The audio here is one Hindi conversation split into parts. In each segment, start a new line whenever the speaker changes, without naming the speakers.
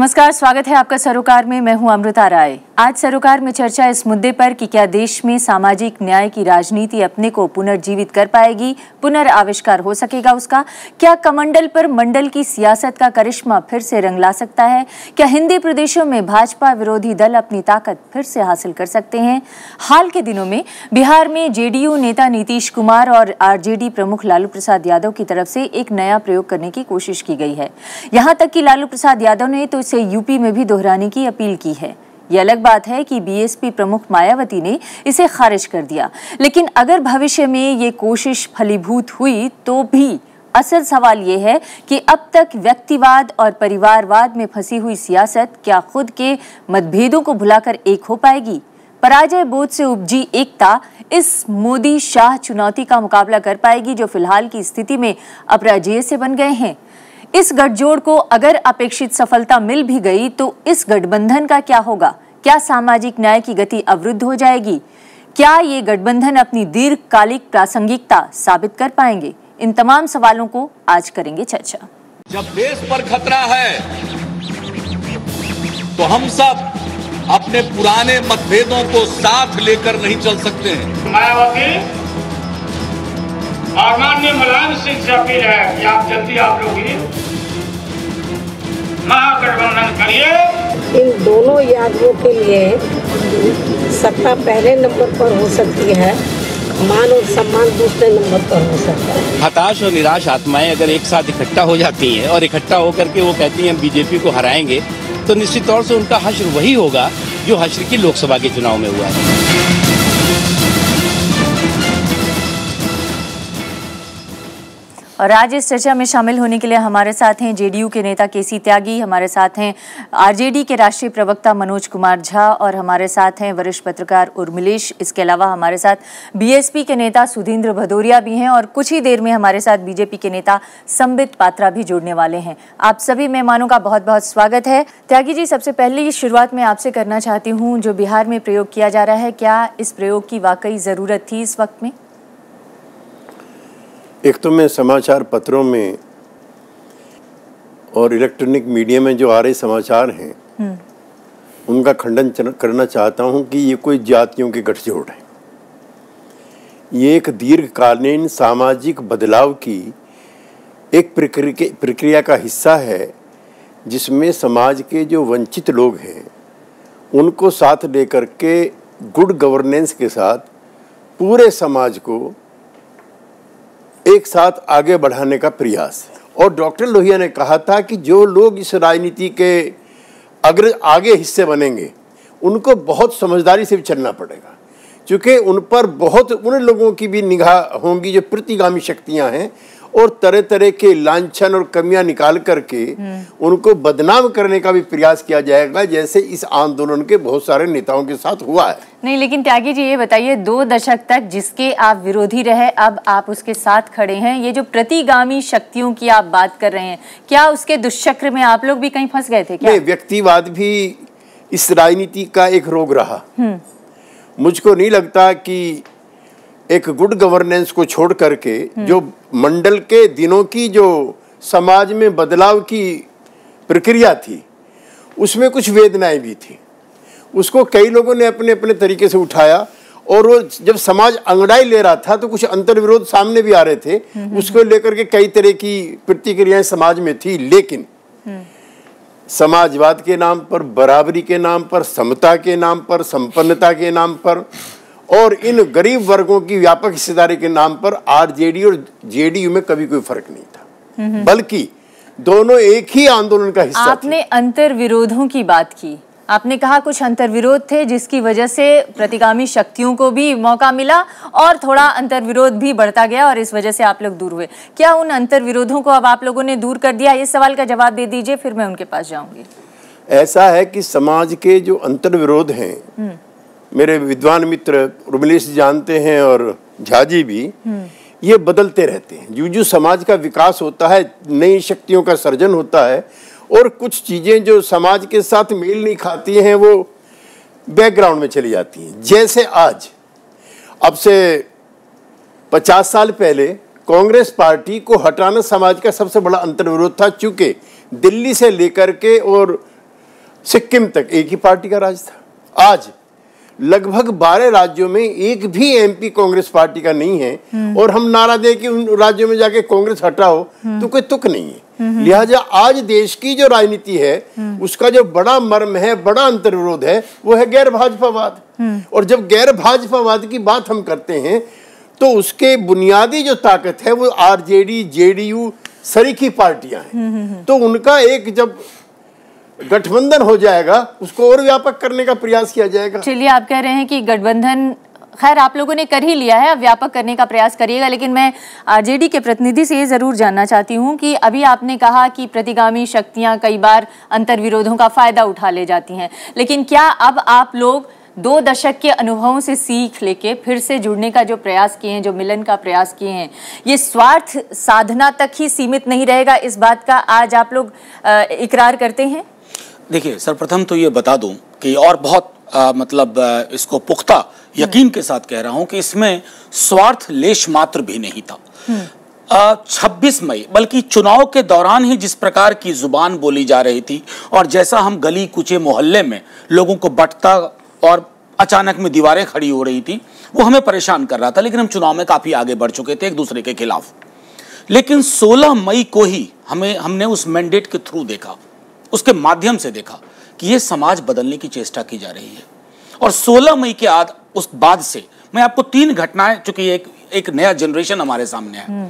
नमस्कार, स्वागत है आपका सरोकार में। मैं हूं अमृता राय। आज सरोकार में चर्चा इस मुद्दे पर कि क्या देश में सामाजिक न्याय की राजनीति अपने को पुनर्जीवित कर पाएगी, पुनर्आविष्कार हो सकेगा उसका? क्या कमंडल पर मंडल की सियासत का करिश्मा फिर से रंग ला सकता है? क्या हिंदी प्रदेशों में भाजपा विरोधी दल अपनी ताकत फिर से हासिल कर सकते हैं? हाल के दिनों में बिहार में जेडीयू नेता नीतीश कुमार और आरजेडी प्रमुख लालू प्रसाद यादव की तरफ से एक नया प्रयोग करने की कोशिश की गई है। यहाँ तक कि लालू प्रसाद यादव ने तो इसे यूपी में भी दोहराने की अपील की है। ये अलग बात है कि बीएसपी प्रमुख मायावती ने इसे खारिज कर दिया, लेकिन अगर भविष्य में ये कोशिश फलीभूत हुई तो भी असल सवाल ये है कि अब तक व्यक्तिवाद और परिवारवाद में फंसी हुई सियासत क्या खुद के मतभेदों को भुलाकर एक हो पाएगी? पराजय बोध से उपजी एकता इस मोदी शाह चुनौती का मुकाबला कर पाएगी जो फिलहाल की स्थिति में अपराजेय से बन गए हैं? इस गठजोड़ को अगर अपेक्षित सफलता मिल भी गई तो इस गठबंधन का क्या होगा? क्या सामाजिक न्याय की गति अवरुद्ध हो जाएगी? क्या ये गठबंधन अपनी दीर्घकालिक प्रासंगिकता साबित कर पाएंगे? इन तमाम सवालों को आज करेंगे चर्चा।
जब देश पर खतरा है तो हम सब अपने पुराने मतभेदों को साथ लेकर नहीं चल सकते हैं।
मायावती और माननीय मुलायम सिंह से अपील है कि आप जल्दी आप लोग महागठबंधन करिए।
इन दोनों यादवों के लिए सत्ता पहले नंबर पर हो सकती है, मान और सम्मान दूसरे नंबर पर हो सकता है।
हताश और निराश आत्माएं अगर एक साथ इकट्ठा हो जाती हैं और इकट्ठा होकर के वो कहती हैं बीजेपी को हराएंगे, तो निश्चित तौर से उनका हश्र वही होगा जो हश्र की लोकसभा के चुनाव में हुआ है।
और आज इस चर्चा में शामिल होने के लिए हमारे साथ हैं जेडीयू के नेता केसी त्यागी, हमारे साथ हैं आरजेडी के राष्ट्रीय प्रवक्ता मनोज कुमार झा और हमारे साथ हैं वरिष्ठ पत्रकार उर्मिलेश। इसके अलावा हमारे साथ बीएसपी के नेता सुधींद्र भदौरिया भी हैं और कुछ ही देर में हमारे साथ बीजेपी के नेता संबित पात्रा भी जुड़ने वाले हैं। आप सभी मेहमानों का बहुत बहुत स्वागत है। त्यागी जी, सबसे पहले शुरुआत में आपसे करना चाहती हूँ, जो बिहार में प्रयोग किया जा रहा है, क्या इस प्रयोग की वाकई ज़रूरत थी इस वक्त में?
एक तो मैं समाचार पत्रों में और इलेक्ट्रॉनिक मीडिया में जो आ रहे समाचार हैं उनका खंडन करना चाहता हूं कि ये कोई जातियों के गठजोड़ है। ये एक दीर्घकालीन सामाजिक बदलाव की एक प्रक्रिया का हिस्सा है, जिसमें समाज के जो वंचित लोग हैं उनको साथ लेकर के गुड गवर्नेंस के साथ पूरे समाज को एक साथ आगे बढ़ाने का प्रयास है। और डॉक्टर लोहिया ने कहा था कि जो लोग इस राजनीति के आगे हिस्से बनेंगे उनको बहुत समझदारी से भी चलना पड़ेगा, क्योंकि उन पर बहुत उन लोगों की भी निगाह होंगी जो प्रतिगामी शक्तियां हैं और तरह तरह के लांछन और कमियां निकाल करके उनको बदनाम करने का भी प्रयास किया जाएगा, जैसे इस आंदोलन के बहुत सारे नेताओं के साथ हुआ है।
नहीं, लेकिन त्यागी जी ये बताइए, 2 दशक तक जिसके आप विरोधी रहे, अब आप उसके साथ खड़े हैं। ये जो प्रतिगामी शक्तियों की आप बात कर रहे हैं, क्या उसके दुष्चक्र में आप लोग भी कहीं फंस गए थे क्या?
नहीं, व्यक्तिवाद भी इस राजनीति का एक रोग रहा। मुझको नहीं लगता कि एक गुड गवर्नेंस को छोड़ करके जो मंडल के दिनों की जो समाज में बदलाव की प्रक्रिया थी उसमें कुछ वेदनाएं भी थी। उसको कई लोगों ने अपने अपने तरीके से उठाया और वो जब समाज अंगड़ाई ले रहा था तो कुछ अंतर्विरोध सामने भी आ रहे थे। उसको लेकर के कई तरह की प्रतिक्रियाएं समाज में थी, लेकिन समाजवाद के नाम पर, बराबरी के नाम पर, समता के नाम पर, संपन्नता के नाम पर और इन गरीब वर्गों की व्यापक हिस्सेदारी के नाम पर आरजेडी और जेडीयू में कभी कोई फर्क नहीं था, बल्कि दोनों एक ही आंदोलन का हिस्सा थे।
आपने अंतर्विरोधों की बात की, आपने कहा कुछ अंतर्विरोध थे जिसकी वजह से प्रतिगामी शक्तियों को भी मौका मिला और थोड़ा अंतर्विरोध भी बढ़ता गया और इस वजह से आप लोग दूर हुए। क्या उन अंतर्विरोधों को अब आप लोगों ने दूर कर दिया? इस सवाल का जवाब दे दीजिए, फिर मैं उनके पास जाऊंगी।
ऐसा है कि समाज के जो अंतर्विरोध हैं, मेरे विद्वान मित्र उर्मिलेश जानते हैं और झा जी भी, ये बदलते रहते हैं। जो समाज का विकास होता है, नई शक्तियों का सर्जन होता है और कुछ चीजें जो समाज के साथ मेल नहीं खाती हैं वो बैकग्राउंड में चली जाती हैं। जैसे आज, अब से 50 साल पहले कांग्रेस पार्टी को हटाना समाज का सबसे बड़ा अंतर्विरोध था, चूंकि दिल्ली से लेकर के और सिक्किम तक एक ही पार्टी का राज था। आज लगभग 12 राज्यों में एक भी एमपी कांग्रेस पार्टी का नहीं है, और हम नारा दे कि उन राज्यों में जाके कांग्रेस हटाओ तो कोई तुक नहीं है। लिहाजा आज देश की जो राजनीति है उसका जो बड़ा मर्म है, बड़ा अंतर्विरोध है, वो है गैर भाजपावाद। और जब गैर भाजपावाद की बात हम करते हैं तो उसके बुनियादी जो ताकत है वो आरजेडी, जेडीयू सरीखी पार्टियां हैं। तो उनका एक जब गठबंधन हो जाएगा उसको और व्यापक करने का प्रयास किया जाएगा।
चलिए, आप कह रहे हैं कि गठबंधन खैर आप लोगों ने कर ही लिया है, अब व्यापक करने का प्रयास करिएगा, लेकिन मैं आरजेडी के प्रतिनिधि से ये जरूर जानना चाहती हूँ कि अभी आपने कहा कि प्रतिगामी शक्तियां कई बार अंतर्विरोधों का फायदा उठा ले जाती हैं, लेकिन क्या अब आप लोग 2 दशक के अनुभवों से सीख लेके फिर से जुड़ने का जो प्रयास किए हैं, जो मिलन का प्रयास किए हैं, ये स्वार्थ साधना तक ही सीमित नहीं रहेगा? इस बात का आज आप लोग इकरार करते हैं?
देखिए, सर्वप्रथम तो ये बता दूं कि और बहुत इसको पुख्ता यकीन के साथ कह रहा हूं कि इसमें स्वार्थ लेश मात्र भी नहीं था। 26 मई बल्कि चुनाव के दौरान ही जिस प्रकार की जुबान बोली जा रही थी और जैसा हम गली कुचे मोहल्ले में लोगों को बंटता और अचानक में दीवारें खड़ी हो रही थी, वो हमें परेशान कर रहा था। लेकिन हम चुनाव में काफी आगे बढ़ चुके थे एक दूसरे के खिलाफ। लेकिन 16 मई को ही हमने उस मैंडेट के थ्रू देखा, उसके माध्यम से देखा कि ये समाज बदलने की चेष्टा की जा रही है। और 16 मई के उस बाद से मैं आपको 3 घटनाएं, चूंकि एक नया जनरेशन हमारे सामने है।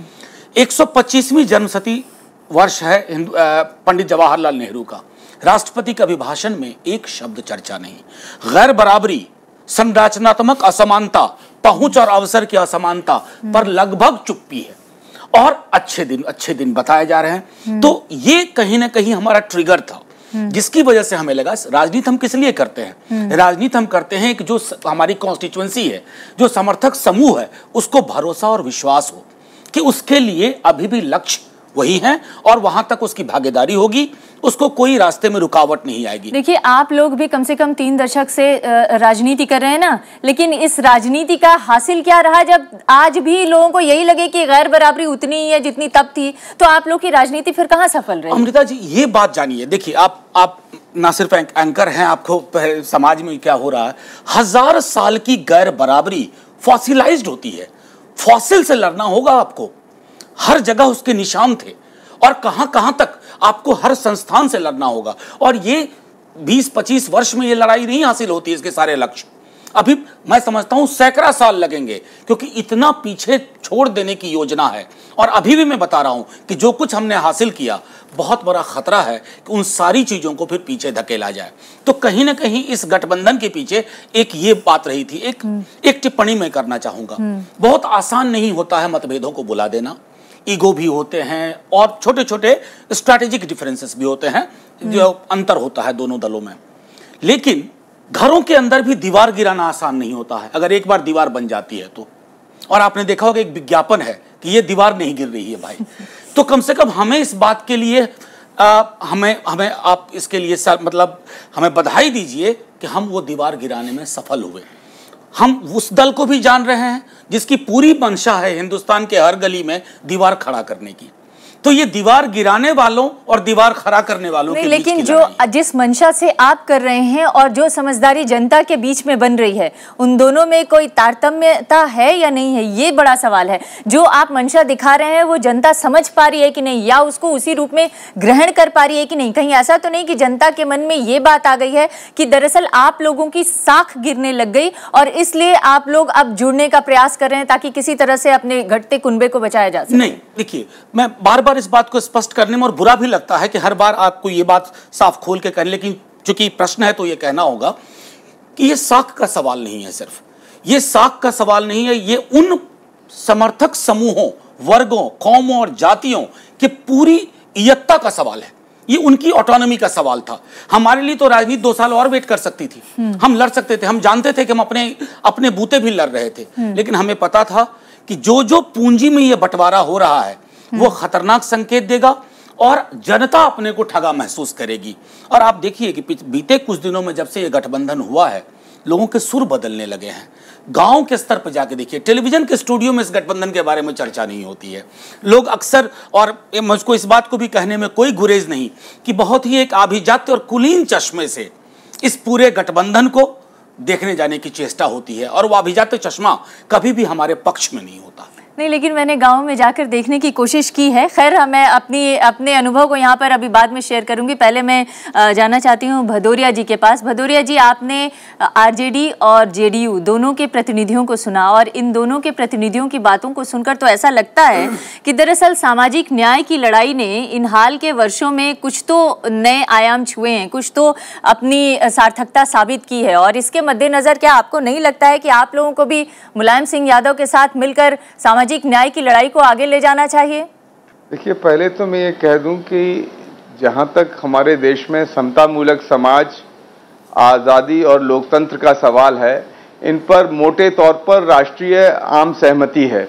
125वीं जन्मशती वर्ष है पंडित जवाहरलाल नेहरू का। राष्ट्रपति के अभिभाषण में एक शब्द चर्चा नहीं। गैर बराबरी, संरचनात्मक असमानता, पहुंच और अवसर की असमानता पर लगभग चुप्पी है। और अच्छे दिन बताए जा रहे हैं। तो ये कहीं ना कहीं हमारा ट्रिगर था, जिसकी वजह से हमें लगा राजनीति हम किस लिए करते हैं। राजनीति हम करते हैं कि जो हमारी कॉन्स्टिट्यूएंसी है, जो समर्थक समूह है, उसको भरोसा और विश्वास हो कि उसके लिए अभी भी लक्ष्य वही है और वहां तक उसकी भागीदारी होगी, उसको कोई रास्ते में रुकावट नहीं आएगी।
देखिए, आप लोग भी कम से कम 3 दशक से राजनीति कर रहे हैं ना, लेकिन इस राजनीति का हासिल क्या रहा जब आज भी लोगों को यही लगे कि गैर बराबरी उतनी ही है जितनी तब थी, तो आप लोग की राजनीति फिर कहां सफल रही?
अमृता जी, ये बात जानिए। देखिए, आप ना सिर्फ एंकर हैं, आपको समाज में क्या हो रहा है। 1000 साल की गैर बराबरी फॉसिलाइज्ड होती है, फॉसिल से लड़ना होगा आपको। हर जगह उसके निशान थे और कहां तक आपको हर संस्थान से लड़ना होगा। और ये 20-25 वर्ष में ये लड़ाई नहीं हासिल होती, इसके सारे लक्ष्य अभी मैं समझता हूं सैकड़ा साल लगेंगे, क्योंकि इतना पीछे छोड़ देने की योजना है। और अभी भी मैं बता रहा हूं कि जो कुछ हमने हासिल किया, बहुत बड़ा खतरा है कि उन सारी चीजों को फिर पीछे धकेला जाए। तो कहीं ना कहीं इस गठबंधन के पीछे एक ये बात रही थी। एक टिप्पणी मैं करना चाहूंगा। बहुत आसान नहीं होता है मतभेदों को बुला देना। ईगो भी होते हैं और छोटे छोटे स्ट्रैटेजिक डिफरेंसेस भी होते हैं, जो अंतर होता है दोनों दलों में। लेकिन घरों के अंदर भी दीवार गिराना आसान नहीं होता है, अगर एक बार दीवार बन जाती है तो। और आपने देखा होगा एक विज्ञापन है कि ये दीवार नहीं गिर रही है भाई। तो कम से कम हमें इस बात के लिए हमें आप इसके लिए हमें बधाई दीजिए कि हम वो दीवार गिराने में सफल हुए। हम उस दल को भी जान रहे हैं जिसकी पूरी मंशा है हिंदुस्तान के हर गली में दीवार खड़ा करने की। तो ये दीवार गिराने वालों और दीवार खड़ा करने वालों के बीच
लेकिन
की
जो जिस मंशा से आप कर रहे हैं और जो समझदारी जनता के बीच में बन रही है, उन दोनों में कोई तारतम्यता है या नहीं है, ये बड़ा सवाल है। जो आप मंशा दिखा रहे हैं वो जनता समझ पा रही है कि नहीं, या उसको उसी रूप में ग्रहण कर पा रही है कि नहीं? कहीं ऐसा तो नहीं कि जनता के मन में ये बात आ गई है कि दरअसल आप लोगों की साख गिरने लग गई और इसलिए आप लोग अब जुड़ने का प्रयास कर रहे हैं ताकि किसी तरह से अपने घटते कुनबे को बचाया जा सके?
नहीं, देखिए, मैं बार इस बात को स्पष्ट करने में और बुरा भी लगता है कि हर बार आपको ये बात साफ खोल के करें, लेकिन चूंकि प्रश्न है तो ये कहना होगा कि ये साख का सवाल नहीं है। सिर्फ ये साख का सवाल नहीं है, ये उन समर्थक समूहों, वर्गों, कौमों और जातियों की पूरी इयत्ता का सवाल है। ये उनकी ऑटोनॉमी का सवाल था। हमारे लिए तो राजनीति 2 साल और वेट कर सकती थी, हम लड़ सकते थे। हम जानते थे कि हम अपने बूते भी लड़ रहे थे, लेकिन हमें पता था कि जो पूंजी में ये बंटवारा हो रहा है वो खतरनाक संकेत देगा और जनता अपने को ठगा महसूस करेगी। और आप देखिए कि बीते कुछ दिनों में जब से ये गठबंधन हुआ है, लोगों के सुर बदलने लगे हैं। गांव के स्तर पर जाके देखिए, टेलीविजन के स्टूडियो में इस गठबंधन के बारे में चर्चा नहीं होती है। लोग अक्सर, और मुझको इस बात को भी कहने में कोई गुरेज नहीं कि बहुत ही एक आभिजात्य और कुलीन चश्मे से इस पूरे गठबंधन को देखने जाने की चेष्टा होती है, और वो अभिजात्य चश्मा कभी भी हमारे पक्ष में नहीं होता।
नहीं, लेकिन मैंने गांव में जाकर देखने की कोशिश की है। खैर, मैं अपने अनुभव को यहाँ पर अभी बाद में शेयर करूंगी। पहले मैं जाना चाहती हूँ भदौरिया जी के पास। भदौरिया जी, आपने आरजेडी और जेडीयू दोनों के प्रतिनिधियों को सुना, और इन दोनों के प्रतिनिधियों की बातों को सुनकर तो ऐसा लगता है कि दरअसल सामाजिक न्याय की लड़ाई ने इन हाल के वर्षों में कुछ तो नए आयाम छुए हैं, कुछ तो अपनी सार्थकता साबित की है। और इसके मद्देनजर क्या आपको नहीं लगता है कि आप लोगों को भी मुलायम सिंह यादव के साथ मिलकर सामाजिक न्याय की लड़ाई को आगे ले जाना चाहिए?
देखिए, पहले तो मैं ये कह दूं कि जहां तक हमारे देश में समतामूलक समाज, आज़ादी और लोकतंत्र का सवाल है, इन पर मोटे तौर पर राष्ट्रीय आम सहमति है।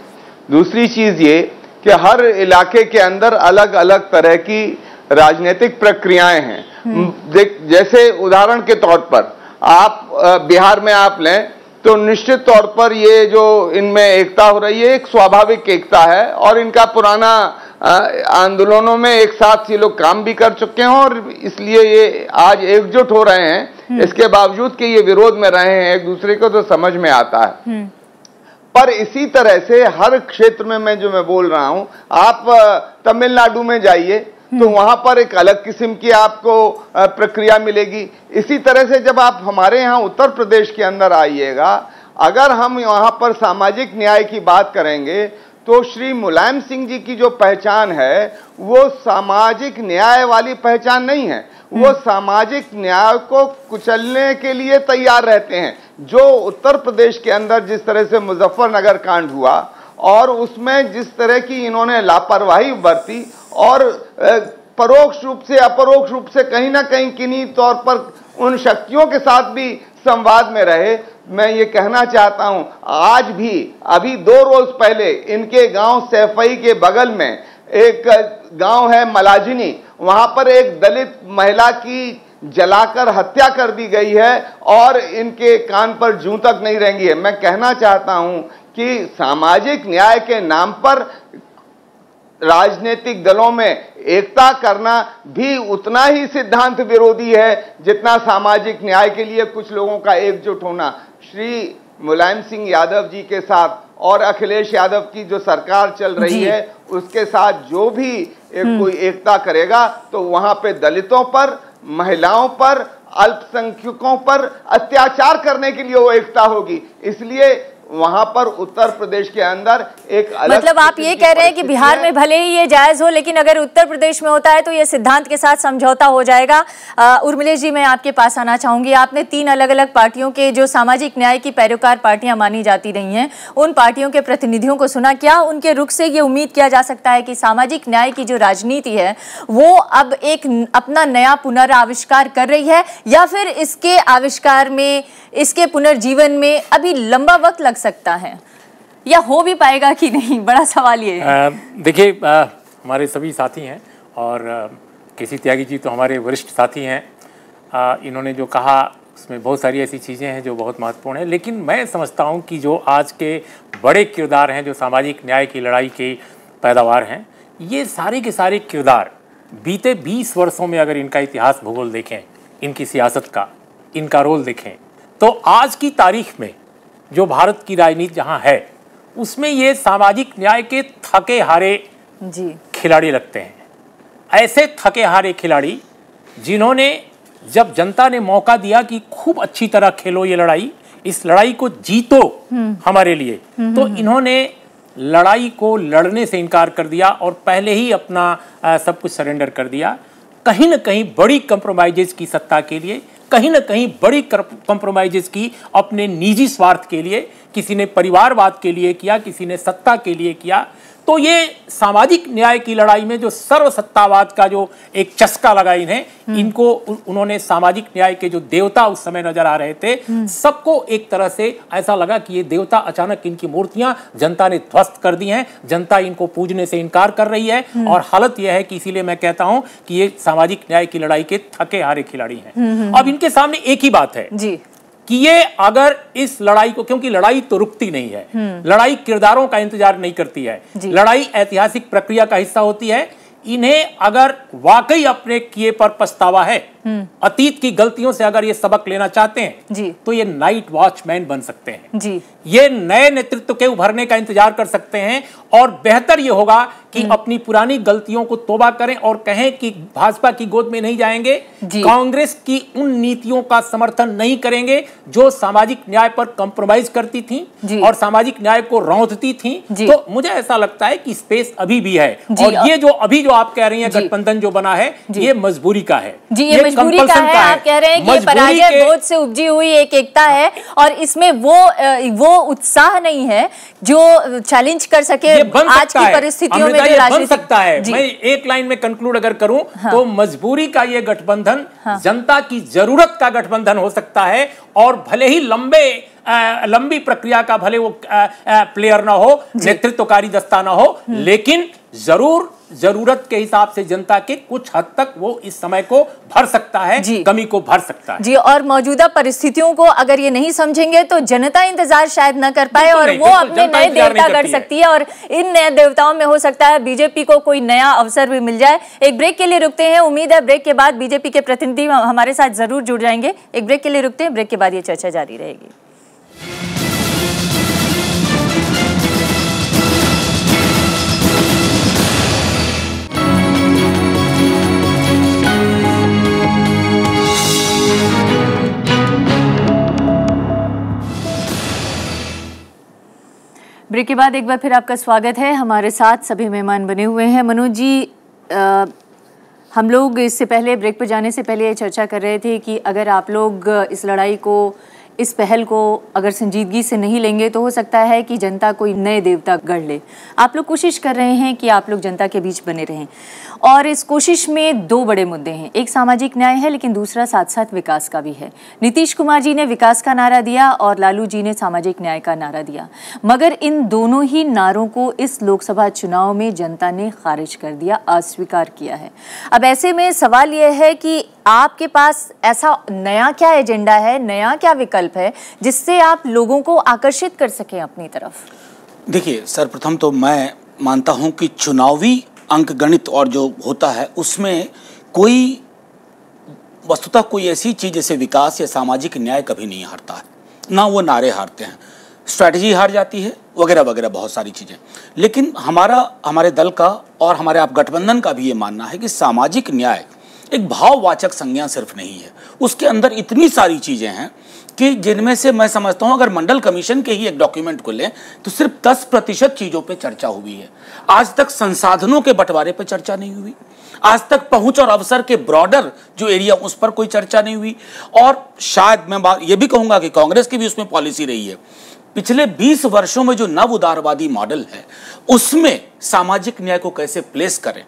दूसरी चीज ये कि हर इलाके के अंदर अलग अलग तरह की राजनीतिक प्रक्रियाएं हैं। जैसे उदाहरण के तौर पर आप बिहार में आप लें तो निश्चित तौर पर ये जो इनमें एकता हो रही है, एक स्वाभाविक एकता है, और इनका पुराना आंदोलनों में एक साथ ये लोग काम भी कर चुके हैं, और इसलिए ये आज एकजुट हो रहे हैं। इसके बावजूद कि ये विरोध में रहे हैं एक दूसरे को, तो समझ में आता है। पर इसी तरह से हर क्षेत्र में मैं बोल रहा हूं, आप तमिलनाडु में जाइए तो वहां पर एक अलग किस्म की आपको प्रक्रिया मिलेगी। इसी तरह से जब आप हमारे यहाँ उत्तर प्रदेश के अंदर आइएगा, अगर हम वहां पर सामाजिक न्याय की बात करेंगे तो श्री मुलायम सिंह जी की जो पहचान है वो सामाजिक न्याय वाली पहचान नहीं है। वो सामाजिक न्याय को कुचलने के लिए तैयार रहते हैं। जो उत्तर प्रदेश के अंदर जिस तरह से मुजफ्फरनगर कांड हुआ और उसमें जिस तरह की इन्होंने लापरवाही बरती और परोक्ष रूप से अपरोक्ष रूप से कहीं ना कहीं किन्हीं तौर पर उन शक्तियों के साथ भी संवाद में रहे, मैं ये कहना चाहता हूं, आज भी अभी 2 रोज पहले इनके गांव सैफई के बगल में एक गांव है मलाजिनी, वहां पर एक दलित महिला की जलाकर हत्या कर दी गई है और इनके कान पर जूं तक नहीं रेंगी है। मैं कहना चाहता हूं कि सामाजिक न्याय के नाम पर राजनीतिक दलों में एकता करना भी उतना ही सिद्धांत विरोधी है जितना सामाजिक न्याय के लिए कुछ लोगों का एकजुट होना। श्री मुलायम सिंह यादव जी के साथ और अखिलेश यादव की जो सरकार चल रही है उसके साथ जो भी कोई एकता करेगा तो वहां पे दलितों पर, महिलाओं पर, अल्पसंख्यकों पर अत्याचार करने के लिए वो एकता होगी। इसलिए वहां पर उत्तर प्रदेश के अंदर एक अलग,
मतलब आप ये कह रहे हैं कि बिहार में भले ही ये जायज हो, लेकिन अगर उत्तर प्रदेश में होता है तो ये सिद्धांत के साथ समझौता हो जाएगा। उर्मिलेश जी, मैं आपके पास आना चाहूंगी। आपने 3 अलग अलग पार्टियों के, जो सामाजिक न्याय की पैरोकार पार्टियां मानी जाती रही हैं, उन पार्टियों के प्रतिनिधियों को सुना। क्या उनके रुख से ये उम्मीद किया जा सकता है कि सामाजिक न्याय की जो राजनीति है वो अब एक अपना नया पुनराविष्कार कर रही है, या फिर इसके आविष्कार में, इसके पुनर्जीवन में अभी लंबा वक्त लग सकता है, या हो भी पाएगा कि नहीं? बड़ा सवाल ये है।
देखिए, हमारे सभी साथी हैं और केसी त्यागी जी तो हमारे वरिष्ठ साथी हैं। इन्होंने जो कहा उसमें बहुत सारी ऐसी चीज़ें हैं जो बहुत महत्वपूर्ण हैं, लेकिन मैं समझता हूं कि जो आज के बड़े किरदार हैं, जो सामाजिक न्याय की लड़ाई की पैदावार हैं, ये सारे के सारे किरदार बीते 20 वर्षों में अगर इनका इतिहास भूगोल देखें, इनकी सियासत का, इनका रोल देखें, तो आज की तारीख में जो भारत की राजनीति जहां है उसमें ये सामाजिक न्याय के थके हारे खिलाड़ी लगते हैं। ऐसे थके हारे खिलाड़ी जिन्होंने, जब जनता ने मौका दिया कि खूब अच्छी तरह खेलो ये लड़ाई, इस लड़ाई को जीतो हमारे लिए, तो इन्होंने लड़ाई को लड़ने से इनकार कर दिया और पहले ही अपना सब कुछ सरेंडर कर दिया। कहीं ना कहीं बड़ी कंप्रोमाइजेस की सत्ता के लिए, कहीं ना कहीं बड़ी कंप्रोमाइजेस की अपने निजी स्वार्थ के लिए, किसी ने परिवारवाद के लिए किया, किसी ने सत्ता के लिए किया। तो ये सामाजिक न्याय की लड़ाई में जो सर्वसत्तावाद का जो एक चस्का लगा इन्हें, इनको उन्होंने सामाजिक न्याय के जो देवता उस समय नजर आ रहे थे, सबको एक तरह से ऐसा लगा कि ये देवता अचानक इनकी मूर्तियां जनता ने ध्वस्त कर दी हैं, जनता इनको पूजने से इनकार कर रही है। और हालत यह है कि इसीलिए मैं कहता हूं कि ये सामाजिक न्याय की लड़ाई के थके हारे खिलाड़ी हैं। अब इनके सामने एक ही बात है कि कि ये अगर इस लड़ाई को, क्योंकि लड़ाई तो रुकती नहीं है, लड़ाई किरदारों का इंतजार नहीं करती है, लड़ाई ऐतिहासिक प्रक्रिया का हिस्सा होती है। इन्हें अगर वाकई अपने किए पर पछतावा है, अतीत की गलतियों से अगर ये सबक लेना चाहते हैं तो ये नाइट वॉचमैन बन सकते हैं, ये नए नेतृत्व के उभरने का इंतजार कर सकते हैं। और बेहतर ये होगा कि अपनी पुरानी गलतियों को तौबा करें और कहें कि भाजपा की गोद में नहीं जाएंगे, कांग्रेस की उन नीतियों का समर्थन नहीं करेंगे जो सामाजिक न्याय पर कंप्रोमाइज करती थी और सामाजिक न्याय को रौंदती थी। तो मुझे ऐसा लगता है कि स्पेस अभी भी है, और ये जो अभी जो आप कह रही हैं गठबंधन जो बना है, ये मजबूरी का है,
ये मजबूरी का है। आप कह रहे हैं कि पराजय बोझ से उपजी हुई एक एकता है, और इसमें वो उत्साह नहीं है जो चैलेंज कर सके आज की परिस्थितियों में जो
बन सकता है। मैं एक लाइन में कंक्लूड अगर करूं तो मजबूरी का ये गठबंधन जनता की जरूरत का गठबंधन हो सकता है, और भले ही लंबी प्रक्रिया का भले वो प्लेयर ना हो, नेतृत्वकारी दस्ता ना हो, लेकिन जरूर जरूरत के हिसाब से जनता के कुछ हद तक वो इस समय को भर सकता है, कमी को भर सकता है।
जी, और मौजूदा परिस्थितियों को अगर ये नहीं समझेंगे तो जनता इंतजार शायद न कर पाए, और वो अपने नए देवता गढ़ सकती है, और इन नए देवताओं में हो सकता है बीजेपी को कोई नया अवसर भी मिल जाए। एक ब्रेक के लिए रुकते हैं, उम्मीद है ब्रेक के बाद बीजेपी के प्रतिनिधि हमारे साथ जरूर जुड़ जाएंगे। एक ब्रेक के लिए रुकते हैं, ब्रेक के बाद ये चर्चा जारी रहेगी। ब्रेक के बाद एक बार फिर आपका स्वागत है। हमारे साथ सभी मेहमान बने हुए हैं। मनोज जी, हम लोग इससे पहले ब्रेक पर जाने से पहले ये चर्चा कर रहे थे कि अगर आप लोग इस लड़ाई को, इस पहल को अगर संजीदगी से नहीं लेंगे तो हो सकता है कि जनता कोई नए देवता गढ़ ले। आप लोग कोशिश कर रहे हैं कि आप लोग जनता के बीच बने रहें, और इस कोशिश में दो बड़े मुद्दे हैं, एक सामाजिक न्याय है लेकिन दूसरा साथ साथ विकास का भी है। नीतीश कुमार जी ने विकास का नारा दिया और लालू जी ने सामाजिक न्याय का नारा दिया, मगर इन दोनों ही नारों को इस लोकसभा चुनाव में जनता ने खारिज कर दिया, अस्वीकार किया है। अब ऐसे में सवाल यह है कि आपके पास ऐसा नया क्या एजेंडा है, नया क्या विकल्प है जिससे आप लोगों को आकर्षित कर सकें अपनी तरफ?
देखिए, सर्वप्रथम तो मैं मानता हूं कि चुनावी अंकगणित और जो होता है उसमें कोई वस्तुतः कोई ऐसी चीज जैसे विकास या सामाजिक न्याय कभी नहीं हारता है, ना वो नारे हारते हैं, स्ट्रैटेजी हार जाती है वगैरह वगैरह बहुत सारी चीजें। लेकिन हमारे दल का और हमारे आप गठबंधन का भी ये मानना है कि सामाजिक न्याय एक भाववाचक संज्ञा सिर्फ नहीं है, उसके अंदर इतनी सारी चीजें हैं कि जिनमें से मैं समझता हूं अगर मंडल कमीशन के ही एक डॉक्यूमेंट को लें तो सिर्फ 10% चीजों पे चर्चा हुई है। आज तक संसाधनों के बंटवारे पे चर्चा नहीं हुई, आज तक पहुंच और अवसर के ब्रॉडर जो एरिया उस पर कोई चर्चा नहीं हुई, और शायद मैं ये भी कहूंगा कि कांग्रेस की भी उसमें पॉलिसी रही है। पिछले 20 वर्षों में जो नव उदारवादी मॉडल है उसमें सामाजिक न्याय को कैसे प्लेस करें,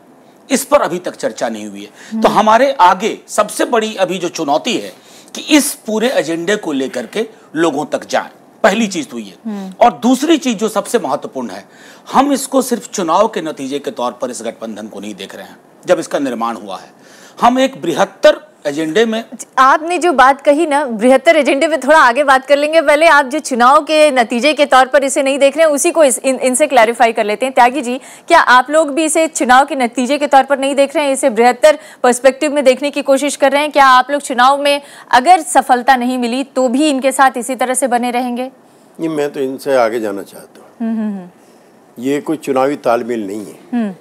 इस पर अभी तक चर्चा नहीं हुई है। तो हमारे आगे सबसे बड़ी अभी जो चुनौती है कि इस पूरे एजेंडे को लेकर के लोगों तक जाए, पहली चीज तो ये। और दूसरी चीज जो सबसे महत्वपूर्ण है, हम इसको सिर्फ चुनाव के नतीजे के तौर पर इस गठबंधन को नहीं देख रहे हैं। जब इसका निर्माण हुआ है, हम एक बृहत्तर एजेंडे में,
आपने जो बात कही ना, बृहत्तर एजेंडे में थोड़ा आगे बात कर लेंगे, पहले आप जो चुनाव के नतीजे के तौर पर इसे नहीं देख रहे हैं उसी को इनसे क्लैरिफाई कर लेते हैं। त्यागी जी, क्या आप लोग भी इसे चुनाव के नतीजे के तौर पर नहीं देख रहे हैं, इसे बृहत्तर पर्सपेक्टिव में देखने की कोशिश कर रहे हैं? क्या आप लोग चुनाव में अगर सफलता नहीं मिली तो भी इनके साथ इसी तरह से बने रहेंगे?
नहीं, मैं तो इनसे आगे जाना चाहता हूँ। ये कोई चुनावी तालमेल नहीं है।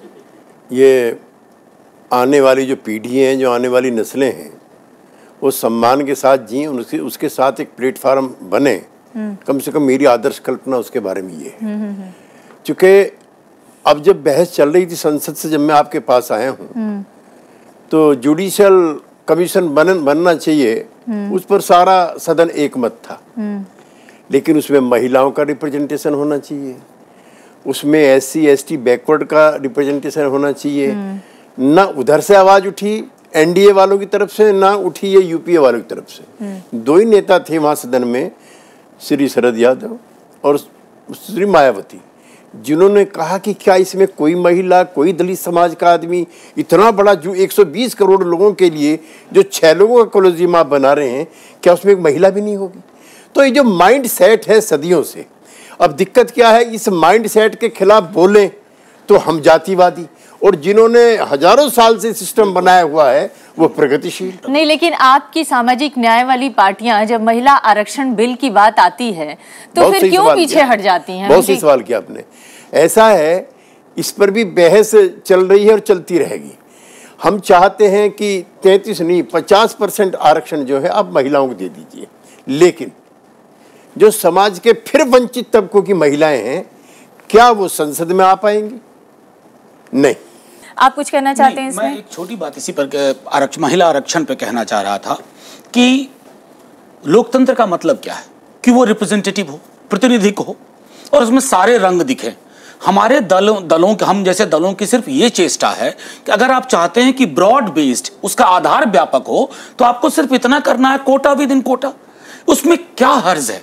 ये आने वाली जो पीढ़ी है, जो आने वाली नस्लें हैं, वो सम्मान के साथ जिए, उसके साथ एक प्लेटफार्म बने। कम से कम मेरी आदर्श कल्पना उसके बारे में ये है। चूँकि अब जब बहस चल रही थी संसद से, जब मैं आपके पास आया हूँ तो जुडिशियल कमीशन बनना चाहिए, उस पर सारा सदन एक मत था। लेकिन उसमें महिलाओं का रिप्रेजेंटेशन होना चाहिए, उसमें SC ST बैकवर्ड का रिप्रेजेंटेशन होना चाहिए। ना उधर से आवाज उठी NDA वालों की तरफ से, ना उठी ये UPA वालों की तरफ से। दो ही नेता थे वहाँ सदन में, श्री शरद यादव और श्री मायावती, जिन्होंने कहा कि क्या इसमें कोई महिला, कोई दलित समाज का आदमी, इतना बड़ा जो 120 करोड़ लोगों के लिए जो 6 लोगों का कोलोजियम आप बना रहे हैं, क्या उसमें एक महिला भी नहीं होगी? तो ये जो माइंड सेट है सदियों से, अब दिक्कत क्या है, इस माइंड सेट के खिलाफ बोलें तो हम जातिवादी, और जिन्होंने हजारों साल से सिस्टम बनाया हुआ है वो प्रगतिशील।
नहीं, लेकिन आपकी सामाजिक न्याय वाली पार्टियां जब महिला आरक्षण बिल की बात आती है तो फिर क्यों पीछे हट जाती हैं?
बहुत सही सवाल किया आपने। ऐसा है, इस पर भी बहस चल रही है और चलती रहेगी। हम चाहते हैं कि 33 नहीं 50% आरक्षण जो है आप महिलाओं को दे दीजिए, लेकिन जो समाज के फिर वंचित तबकों की महिलाएं हैं, क्या वो संसद में आ पाएंगी? नहीं।
आप कुछ कहना चाहते हैं इसमें?
मैं एक छोटी बात इसी पर महिला आरक्षण पे कहना चाह रहा था कि लोकतंत्र का मतलब क्या है कि वो रिप्रेजेंटेटिव हो, प्रतिनिधिक हो, और उसमें सारे रंग दिखे। हमारे दलों हम जैसे दलों की सिर्फ ये चेष्टा है कि अगर आप चाहते हैं कि ब्रॉड बेस्ड उसका आधार व्यापक हो तो आपको सिर्फ इतना करना है, कोटा विद इन कोटा। उसमें क्या हर्ज है?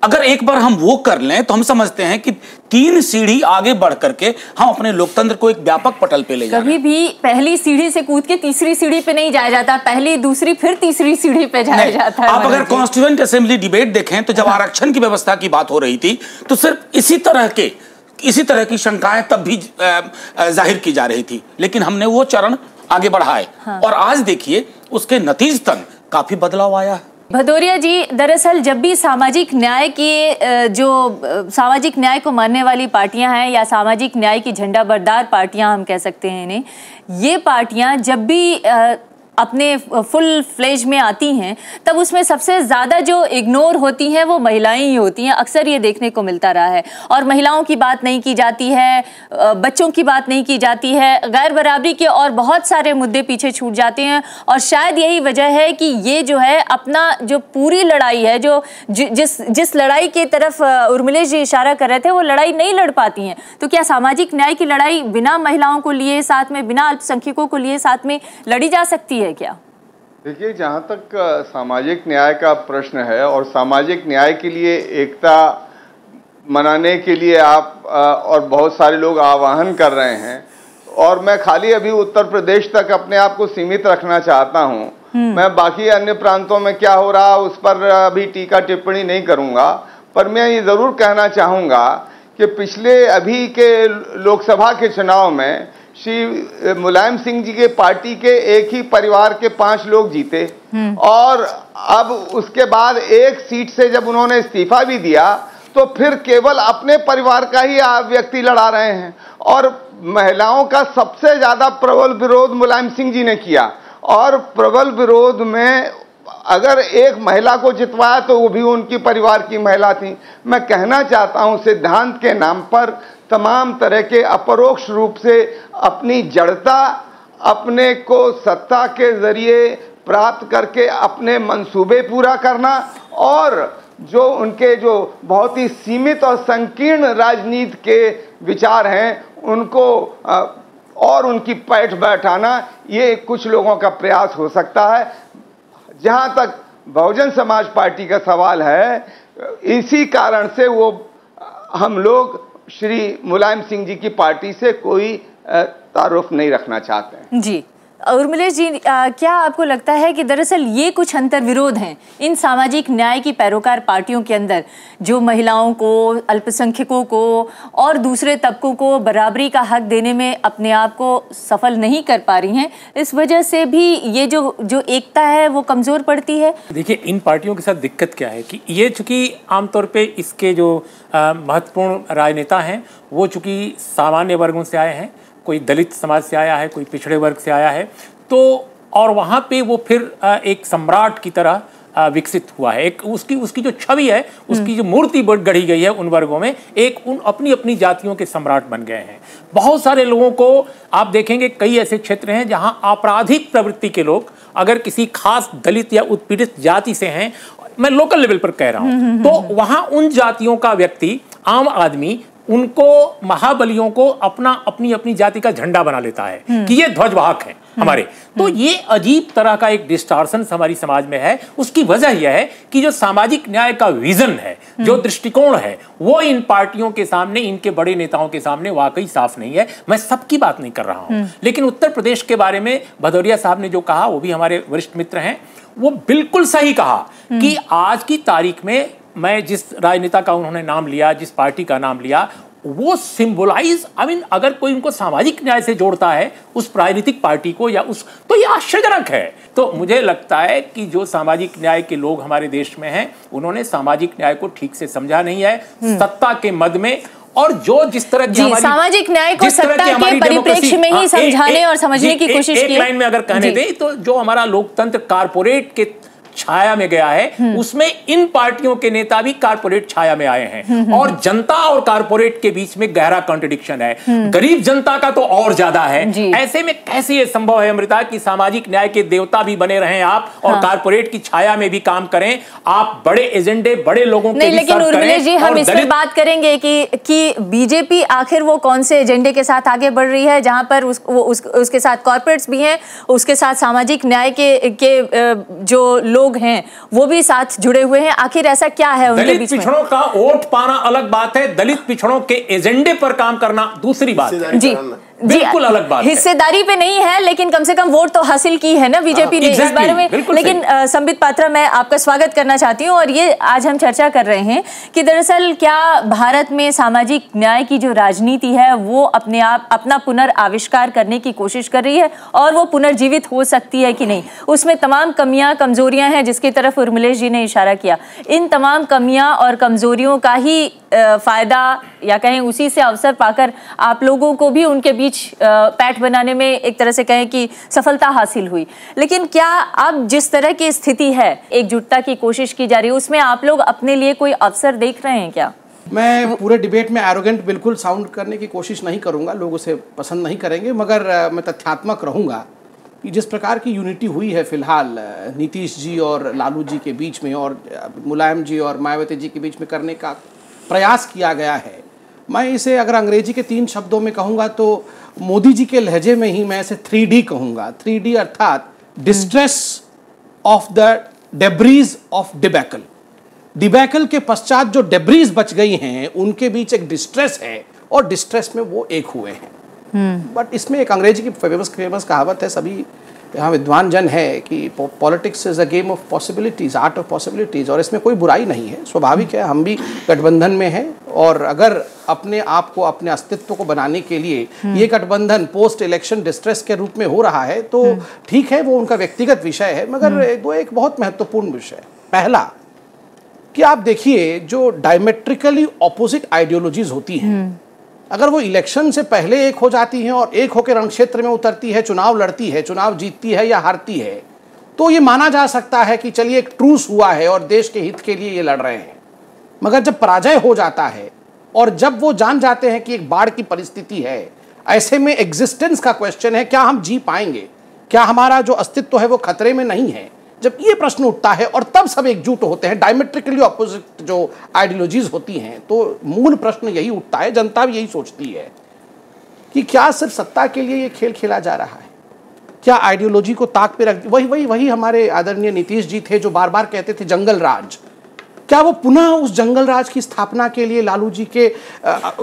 अगर एक बार हम वो कर लें तो हम समझते हैं कि 3 सीढ़ी आगे बढ़ करके हम अपने लोकतंत्र को एक व्यापक पटल पे ले जाएं।
कभी भी पहली सीढ़ी से कूद के तीसरी सीढ़ी पे नहीं जाया जाता, पहली दूसरी फिर तीसरी सीढ़ी पे जाया जाता है।
आप अगर कॉन्स्टिट्यूएंट असेंबली डिबेट देखें तो जब आरक्षण की व्यवस्था की बात हो रही थी तो सिर्फ इसी तरह की शंकाएं तब भी जाहिर की जा रही थी, लेकिन हमने वो चरण आगे बढ़ाए। और आज देखिए उसके नतीजतन काफी बदलाव आया है।
भदौरिया जी, दरअसल जब भी सामाजिक न्याय की जो सामाजिक न्याय को मानने वाली पार्टियां हैं या सामाजिक न्याय की झंडा बरदार पार्टियां हम कह सकते हैं इन्हें, ये पार्टियां जब भी अपने फुल फ्लेज में आती हैं तब उसमें सबसे ज़्यादा जो इग्नोर होती हैं वो महिलाएं ही होती हैं। अक्सर ये देखने को मिलता रहा है, और महिलाओं की बात नहीं की जाती है, बच्चों की बात नहीं की जाती है, गैर बराबरी के और बहुत सारे मुद्दे पीछे छूट जाते हैं। और शायद यही वजह है कि ये जो है अपना जो पूरी लड़ाई है, जिस लड़ाई की तरफ उर्मिलेश जी इशारा कर रहे थे, वो लड़ाई नहीं लड़ पाती हैं। तो क्या सामाजिक न्याय की लड़ाई बिना महिलाओं को लिए साथ में, बिना अल्पसंख्यकों को लिए साथ में लड़ी जा सकती है क्या?
देखिए, जहाँ तक सामाजिक न्याय का प्रश्न है और सामाजिक न्याय के लिए एकता मनाने के लिए आप और बहुत सारे लोग आह्वान कर रहे हैं, और मैं खाली अभी उत्तर प्रदेश तक अपने आप को सीमित रखना चाहता हूँ। मैं बाकी अन्य प्रांतों में क्या हो रहा उस पर अभी टीका टिप्पणी नहीं करूँगा, पर मैं ये ज़रूर कहना चाहूँगा कि पिछले अभी के लोकसभा के चुनाव में श्री मुलायम सिंह जी के पार्टी के एक ही परिवार के 5 लोग जीते, और अब उसके बाद एक सीट से जब उन्होंने इस्तीफा भी दिया तो फिर केवल अपने परिवार का ही व्यक्ति लड़ा रहे हैं। और महिलाओं का सबसे ज्यादा प्रबल विरोध मुलायम सिंह जी ने किया, और प्रबल विरोध में अगर एक महिला को जितवाया तो वो भी उनकी परिवार की महिला थी। मैं कहना चाहता हूं, सिद्धांत के नाम पर तमाम तरह के अपरोक्ष रूप से अपनी जड़ता, अपने को सत्ता के जरिए प्राप्त करके अपने मंसूबे पूरा करना, और जो उनके जो बहुत ही सीमित और संकीर्ण राजनीति के विचार हैं उनको और उनकी पैठ बैठाना, ये कुछ लोगों का प्रयास हो सकता है। जहां तक बहुजन समाज पार्टी का सवाल है, इसी कारण से वो हम लोग श्री मुलायम सिंह जी की पार्टी से कोई तारुफ नहीं रखना चाहते हैं।
जी, उर्मिलेश जी, क्या आपको लगता है कि दरअसल ये कुछ अंतर्विरोध हैं इन सामाजिक न्याय की पैरोकार पार्टियों के अंदर, जो महिलाओं को, अल्पसंख्यकों को और दूसरे तबकों को बराबरी का हक देने में अपने आप को सफल नहीं कर पा रही हैं, इस वजह से भी ये जो एकता है वो कमज़ोर पड़ती है?
देखिए, इन पार्टियों के साथ दिक्कत क्या है कि ये चूँकि आमतौर पर इसके जो महत्वपूर्ण राजनेता हैं वो चूँकि सामान्य वर्गों से आए हैं, कोई दलित समाज से आया है, कोई पिछड़े वर्ग से आया है, तो और वहाँ पे वो फिर एक सम्राट की तरह विकसित हुआ है। एक उसकी जो छवि है, उसकी जो मूर्ति गढ़ी गई है उन वर्गों में, एक उन अपनी अपनी जातियों के सम्राट बन गए हैं। बहुत सारे लोगों को आप देखेंगे, कई ऐसे क्षेत्र हैं जहाँ आपराधिक प्रवृत्ति के लोग अगर किसी खास दलित या उत्पीड़ित जाति से हैं, मैं लोकल लेवल पर कह रहा हूँ, तो वहाँ उन जातियों का व्यक्ति, आम आदमी उनको महाबलियों को अपनी अपनी जाति का झंडा बना लेता है कि ये ध्वजवाहक है हमारे। तो ये अजीब तरह का एक डिस्टॉर्शन हमारी समाज में है। उसकी वजह यह है कि जो सामाजिक न्याय का विजन है, जो दृष्टिकोण है, वो इन पार्टियों के सामने, इनके बड़े नेताओं के सामने वाकई साफ नहीं है। मैं सबकी बात नहीं कर रहा हूं, लेकिन उत्तर प्रदेश के बारे में भदौरिया साहब ने जो कहा, वो भी हमारे वरिष्ठ मित्र हैं, वो बिल्कुल सही कहा कि आज की तारीख में मैं जिस राजनेता का उन्होंने नाम लिया, जिस पार्टी का नाम लिया, वो सिंबलाइज अगर कोई उनको सामाजिक न्याय से जोड़ता है उस राजनीतिक पार्टी को या उस, तो ये आश्चर्यजनक है। तो मुझे लगता है कि जो सामाजिक न्याय के लोग हमारे देश में हैं, उन्होंने सामाजिक न्याय को ठीक से समझा नहीं है। सत्ता के मद में और जो जिस तरह की
सामाजिक न्याय को सत्ता के परिप्रेक्ष्य में ही समझाने और समझने की कोशिश की।
एक लाइन में अगर कहने दें तो जो हमारा लोकतंत्र कारपोरेट के छाया में गया है, उसमें इन पार्टियों के नेता भी कारपोरेट छाया में आए हैं और जनता और कारपोरेट के बीच में गहरा कॉन्ट्रडिक्शन है। गरीब जनता का तो और ज्यादा है। ऐसे में कैसे ये संभव है अमृता कि सामाजिक न्याय के देवता भी बने रहें आप और कारपोरेट की छाया में भी काम करें? आप बबड़े एजेंडे, बड़े लोगों के
लेकिन उर्मिलेश जी, हम इस पर बात करेंगे कि बीजेपी आखिर वो कौन से एजेंडे के साथ आगे बढ़ रही है, जहां पर उसके साथ कॉर्पोरेट्स भी हैं, उसके साथ सामाजिक न्याय के जो लोग हैं वो भी साथ जुड़े हुए हैं। आखिर ऐसा क्या है उनके बीच में?
दलित पिछड़ों का वोट पाना अलग बात है, दलित पिछड़ों के एजेंडे पर काम करना दूसरी बात है।
जी
बिल्कुल अलग बात है।
हिस्सेदारी पे नहीं है, लेकिन कम से कम वोट तो हासिल की है ना बीजेपी ने इस बारे में। लेकिन संबित पात्रा, मैं आपका स्वागत करना चाहती हूँ। और ये आज हम चर्चा कर रहे हैं कि दरअसल क्या भारत में सामाजिक न्याय की जो राजनीति है वो अपना पुनर्आविष्कार करने की कोशिश कर रही है और वो पुनर्जीवित हो सकती है कि नहीं? उसमें तमाम कमियां, कमजोरियां हैं जिसकी तरफ उर्मिलेश जी ने इशारा किया। इन तमाम कमियां और कमजोरियों का ही फायदा या कहें उसी से अवसर पाकर आप लोगों को भी उनके बीच पैठ बनाने में एक तरह से कहें कि सफलता हासिल हुई। लेकिन क्या अब जिस तरह की स्थिति है, एकजुटता की कोशिश की जा रही है, उसमें आप लोग अपने लिए कोई अवसर देख रहे हैं क्या?
मैं पूरे डिबेट में एरोगेंट बिल्कुल साउंड करने की कोशिश नहीं करूंगा, लोग उसे पसंद नहीं करेंगे, मगर मैं तथ्यात्मक रहूंगा कि जिस प्रकार की यूनिटी हुई है फिलहाल नीतीश जी और लालू जी के बीच में और मुलायम जी और मायावती जी के बीच में करने का प्रयास किया गया है, मैं इसे अगर अंग्रेजी के 3 शब्दों में कहूँगा तो मोदी जी के लहजे में ही मैं इसे 3D कहूँगा। 3D अर्थात distress of the debris of debacle. Debacle के पश्चात जो डेब्रीज बच गई हैं उनके बीच एक डिस्ट्रेस है और डिस्ट्रेस में वो एक हुए हैं। बट इसमें एक अंग्रेजी की फेमस कहावत है, सभी यहाँ विद्वान जन है कि politics is a game of possibilities, art of possibilities, और इसमें कोई बुराई नहीं है। स्वाभाविक है, हम भी गठबंधन में हैं और अगर अपने आप को, अपने अस्तित्व को बनाने के लिए ये गठबंधन पोस्ट इलेक्शन डिस्ट्रेस के रूप में हो रहा है तो ठीक है, वो उनका व्यक्तिगत विषय है। मगर एक बहुत महत्वपूर्ण विषय, पहला कि आप देखिए जो डायमेट्रिकली ऑपोजिट आइडियोलॉजीज होती हैं, अगर वो इलेक्शन से पहले एक हो जाती हैं और एक होकर रण क्षेत्र में उतरती है, चुनाव लड़ती है, चुनाव जीतती है या हारती है, तो ये माना जा सकता है कि चलिए एक ट्रूस हुआ है और देश के हित के लिए ये लड़ रहे हैं। मगर जब पराजय हो जाता है और जब वो जान जाते हैं कि एक बाढ़ की परिस्थिति है, ऐसे में एग्जिस्टेंस का क्वेश्चन है, क्या हम जी पाएंगे, क्या हमारा जो अस्तित्व है वो खतरे में नहीं है, जब ये प्रश्न उठता है और तब सब एकजुट होते हैं, डायमेट्रिकली ऑपोजिट जो आइडियोलॉजीज होती हैं, तो मूल प्रश्न यही उठता है, जनता भी यही सोचती है कि क्या सिर्फ सत्ता के लिए ये खेल खेला जा रहा है, क्या आइडियोलॉजी को ताक पे रख, वही हमारे आदरणीय नीतीश जी थे जो बार बार कहते थे जंगल राज, क्या वो पुनः उस जंगल राज की स्थापना के लिए लालू जी के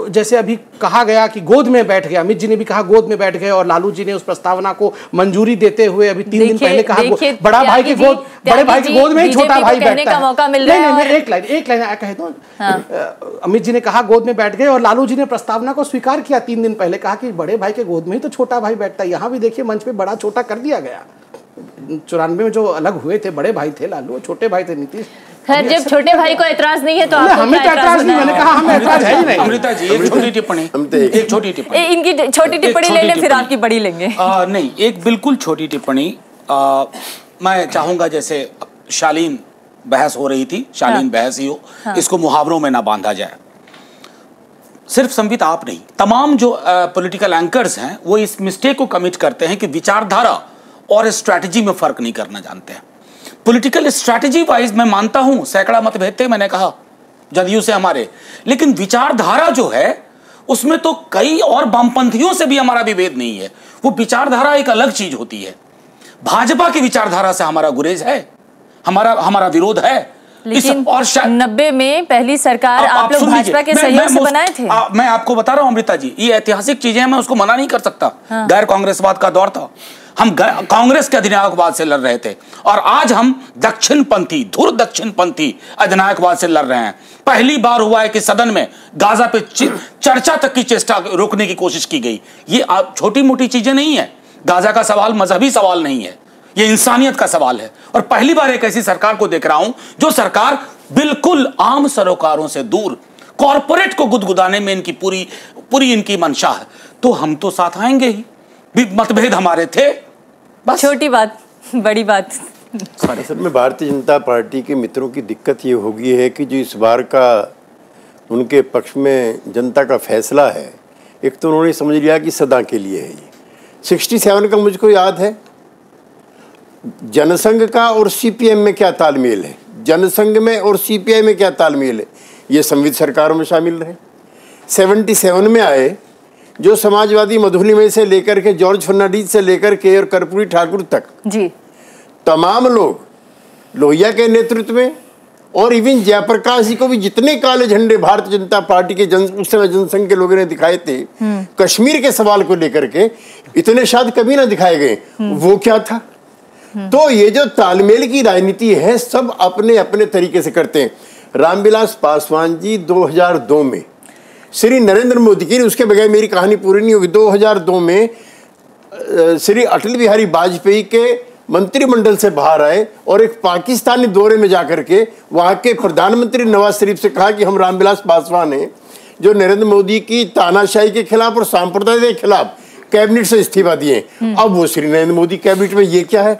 जैसे अभी कहा गया कि गोद में बैठ गए, अमित जी ने भी कहा गोद में बैठ गए और लालू जी ने उस प्रस्तावना को मंजूरी देते हुए अभी 3 दिन पहले कहा बड़ा भाई के गोद, बड़े भाई के गोद में ही छोटा भाई बैठता है। नहीं, एक लाइन कह दूं, अमित जी ने कहा गोद में बैठ गए और लालू जी ने प्रस्तावना को स्वीकार किया 3 दिन पहले, कहा कि बड़े भाई के गोद में ही तो छोटा भाई बैठता है। यहाँ भी देखिए मंच पे बड़ा छोटा कर दिया गया। 94 में जो अलग हुए थे बड़े भाई थे लालू, छोटे भाई थे नीतीश।
खैर, जब छोटे भाई को एतराज नहीं है तो
हमें तो एतराज नहीं, मैंने कहा हमें एतराज है ही नहीं।
अमृता जी एक छोटी टिप्पणी,
इनकी छोटी टिप्पणी ले लें, फिर आपकी बड़ी लेंगे।
नहीं, एक बिल्कुल छोटी टिप्पणी मैं चाहूंगा, जैसे शालीन बहस हो रही थी, शालीन बहस ही हो, इसको मुहावरों में ना बांधा जाए। सिर्फ संबित आप नहीं, तमाम जो पॉलिटिकल एंकर्स हैं वो इस मिस्टेक को कमिट करते हैं कि विचारधारा और स्ट्रैटेजी में फर्क नहीं करना जानते हैं। पॉलिटिकल स्ट्रैटेजी वाइज मैं मानता हूं सैकड़ा मतभेद थे, मैंने कहा जदयू से हमारे, लेकिन विचारधारा जो है उसमें तो कई और वामपंथियों से भी हमारा विभेद नहीं है। वो विचारधारा एक अलग चीज होती है। भाजपा की विचारधारा से हमारा गुरेज है, हमारा विरोध है।
लेकिन 90 में पहली सरकार आप लोग भाजपा के सहयोग से बनाए थे।
मैं आपको बता रहा हूं अमृता जी, ये ऐतिहासिक चीजें हैं, मैं उसको मना नहीं कर सकता।
हाँ।
गैर कांग्रेसवाद का दौर था, हम कांग्रेस के अधिनायकवाद से लड़ रहे थे, और आज हम दक्षिणपंथी, धुर दक्षिणपंथी अधिनायकवाद से लड़ रहे हैं। पहली बार हुआ है कि सदन में गाजा पे चर्चा तक की चेष्टा रोकने की कोशिश की गई। ये छोटी मोटी चीजें नहीं है। गाजा का सवाल मजहबी सवाल नहीं है, ये इंसानियत का सवाल है। और पहली बार एक ऐसी सरकार को देख रहा हूं जो सरकार बिल्कुल आम सरोकारों से दूर, कॉरपोरेट को गुदगुदाने में इनकी पूरी इनकी मंशा है। तो हम तो साथ आएंगे ही, मतभेद हमारे थे, बस।
छोटी बात बड़ी बात।
असल में भारतीय जनता पार्टी के मित्रों की दिक्कत ये हो गई है कि जो इस बार का उनके पक्ष में जनता का फैसला है, एक तो उन्होंने समझ लिया कि सदा के लिए है। ये 67 का मुझको याद है, जनसंघ का और सीपीएम में क्या तालमेल है, जनसंघ में और सीपीआई में क्या तालमेल है, ये संविध सरकारों में शामिल रहे। 77 में आए, जो समाजवादी मधुलिमय से लेकर के जॉर्ज फर्नांडीज से लेकर के और कर्पूरी ठाकुर तक
जी
तमाम लोग लोहिया के नेतृत्व में, और इवन जयप्रकाश जी को भी जितने काले झंडे भारतीय जनता पार्टी के उस समय जनसंघ के लोगों ने दिखाए थे कश्मीर के सवाल को लेकर के, इतने शायद कभी ना दिखाए गए। वो क्या था? तो ये जो तालमेल की राजनीति है, सब अपने अपने तरीके से करते हैं। रामविलास पासवान जी 2002 में श्री नरेंद्र मोदी की, उसके बगैर मेरी कहानी पूरी नहीं होगी, 2002 में श्री अटल बिहारी वाजपेयी के मंत्रिमंडल से बाहर आए और एक पाकिस्तानी दौरे में जाकर के वहाँ के प्रधानमंत्री नवाज शरीफ से कहा कि हम रामविलास पासवान हैं जो नरेंद्र मोदी की तानाशाही के खिलाफ और सांप्रदायिक के खिलाफ कैबिनेट से इस्तीफा दिए। अब वो श्री नरेंद्र मोदी कैबिनेट में, ये क्या है?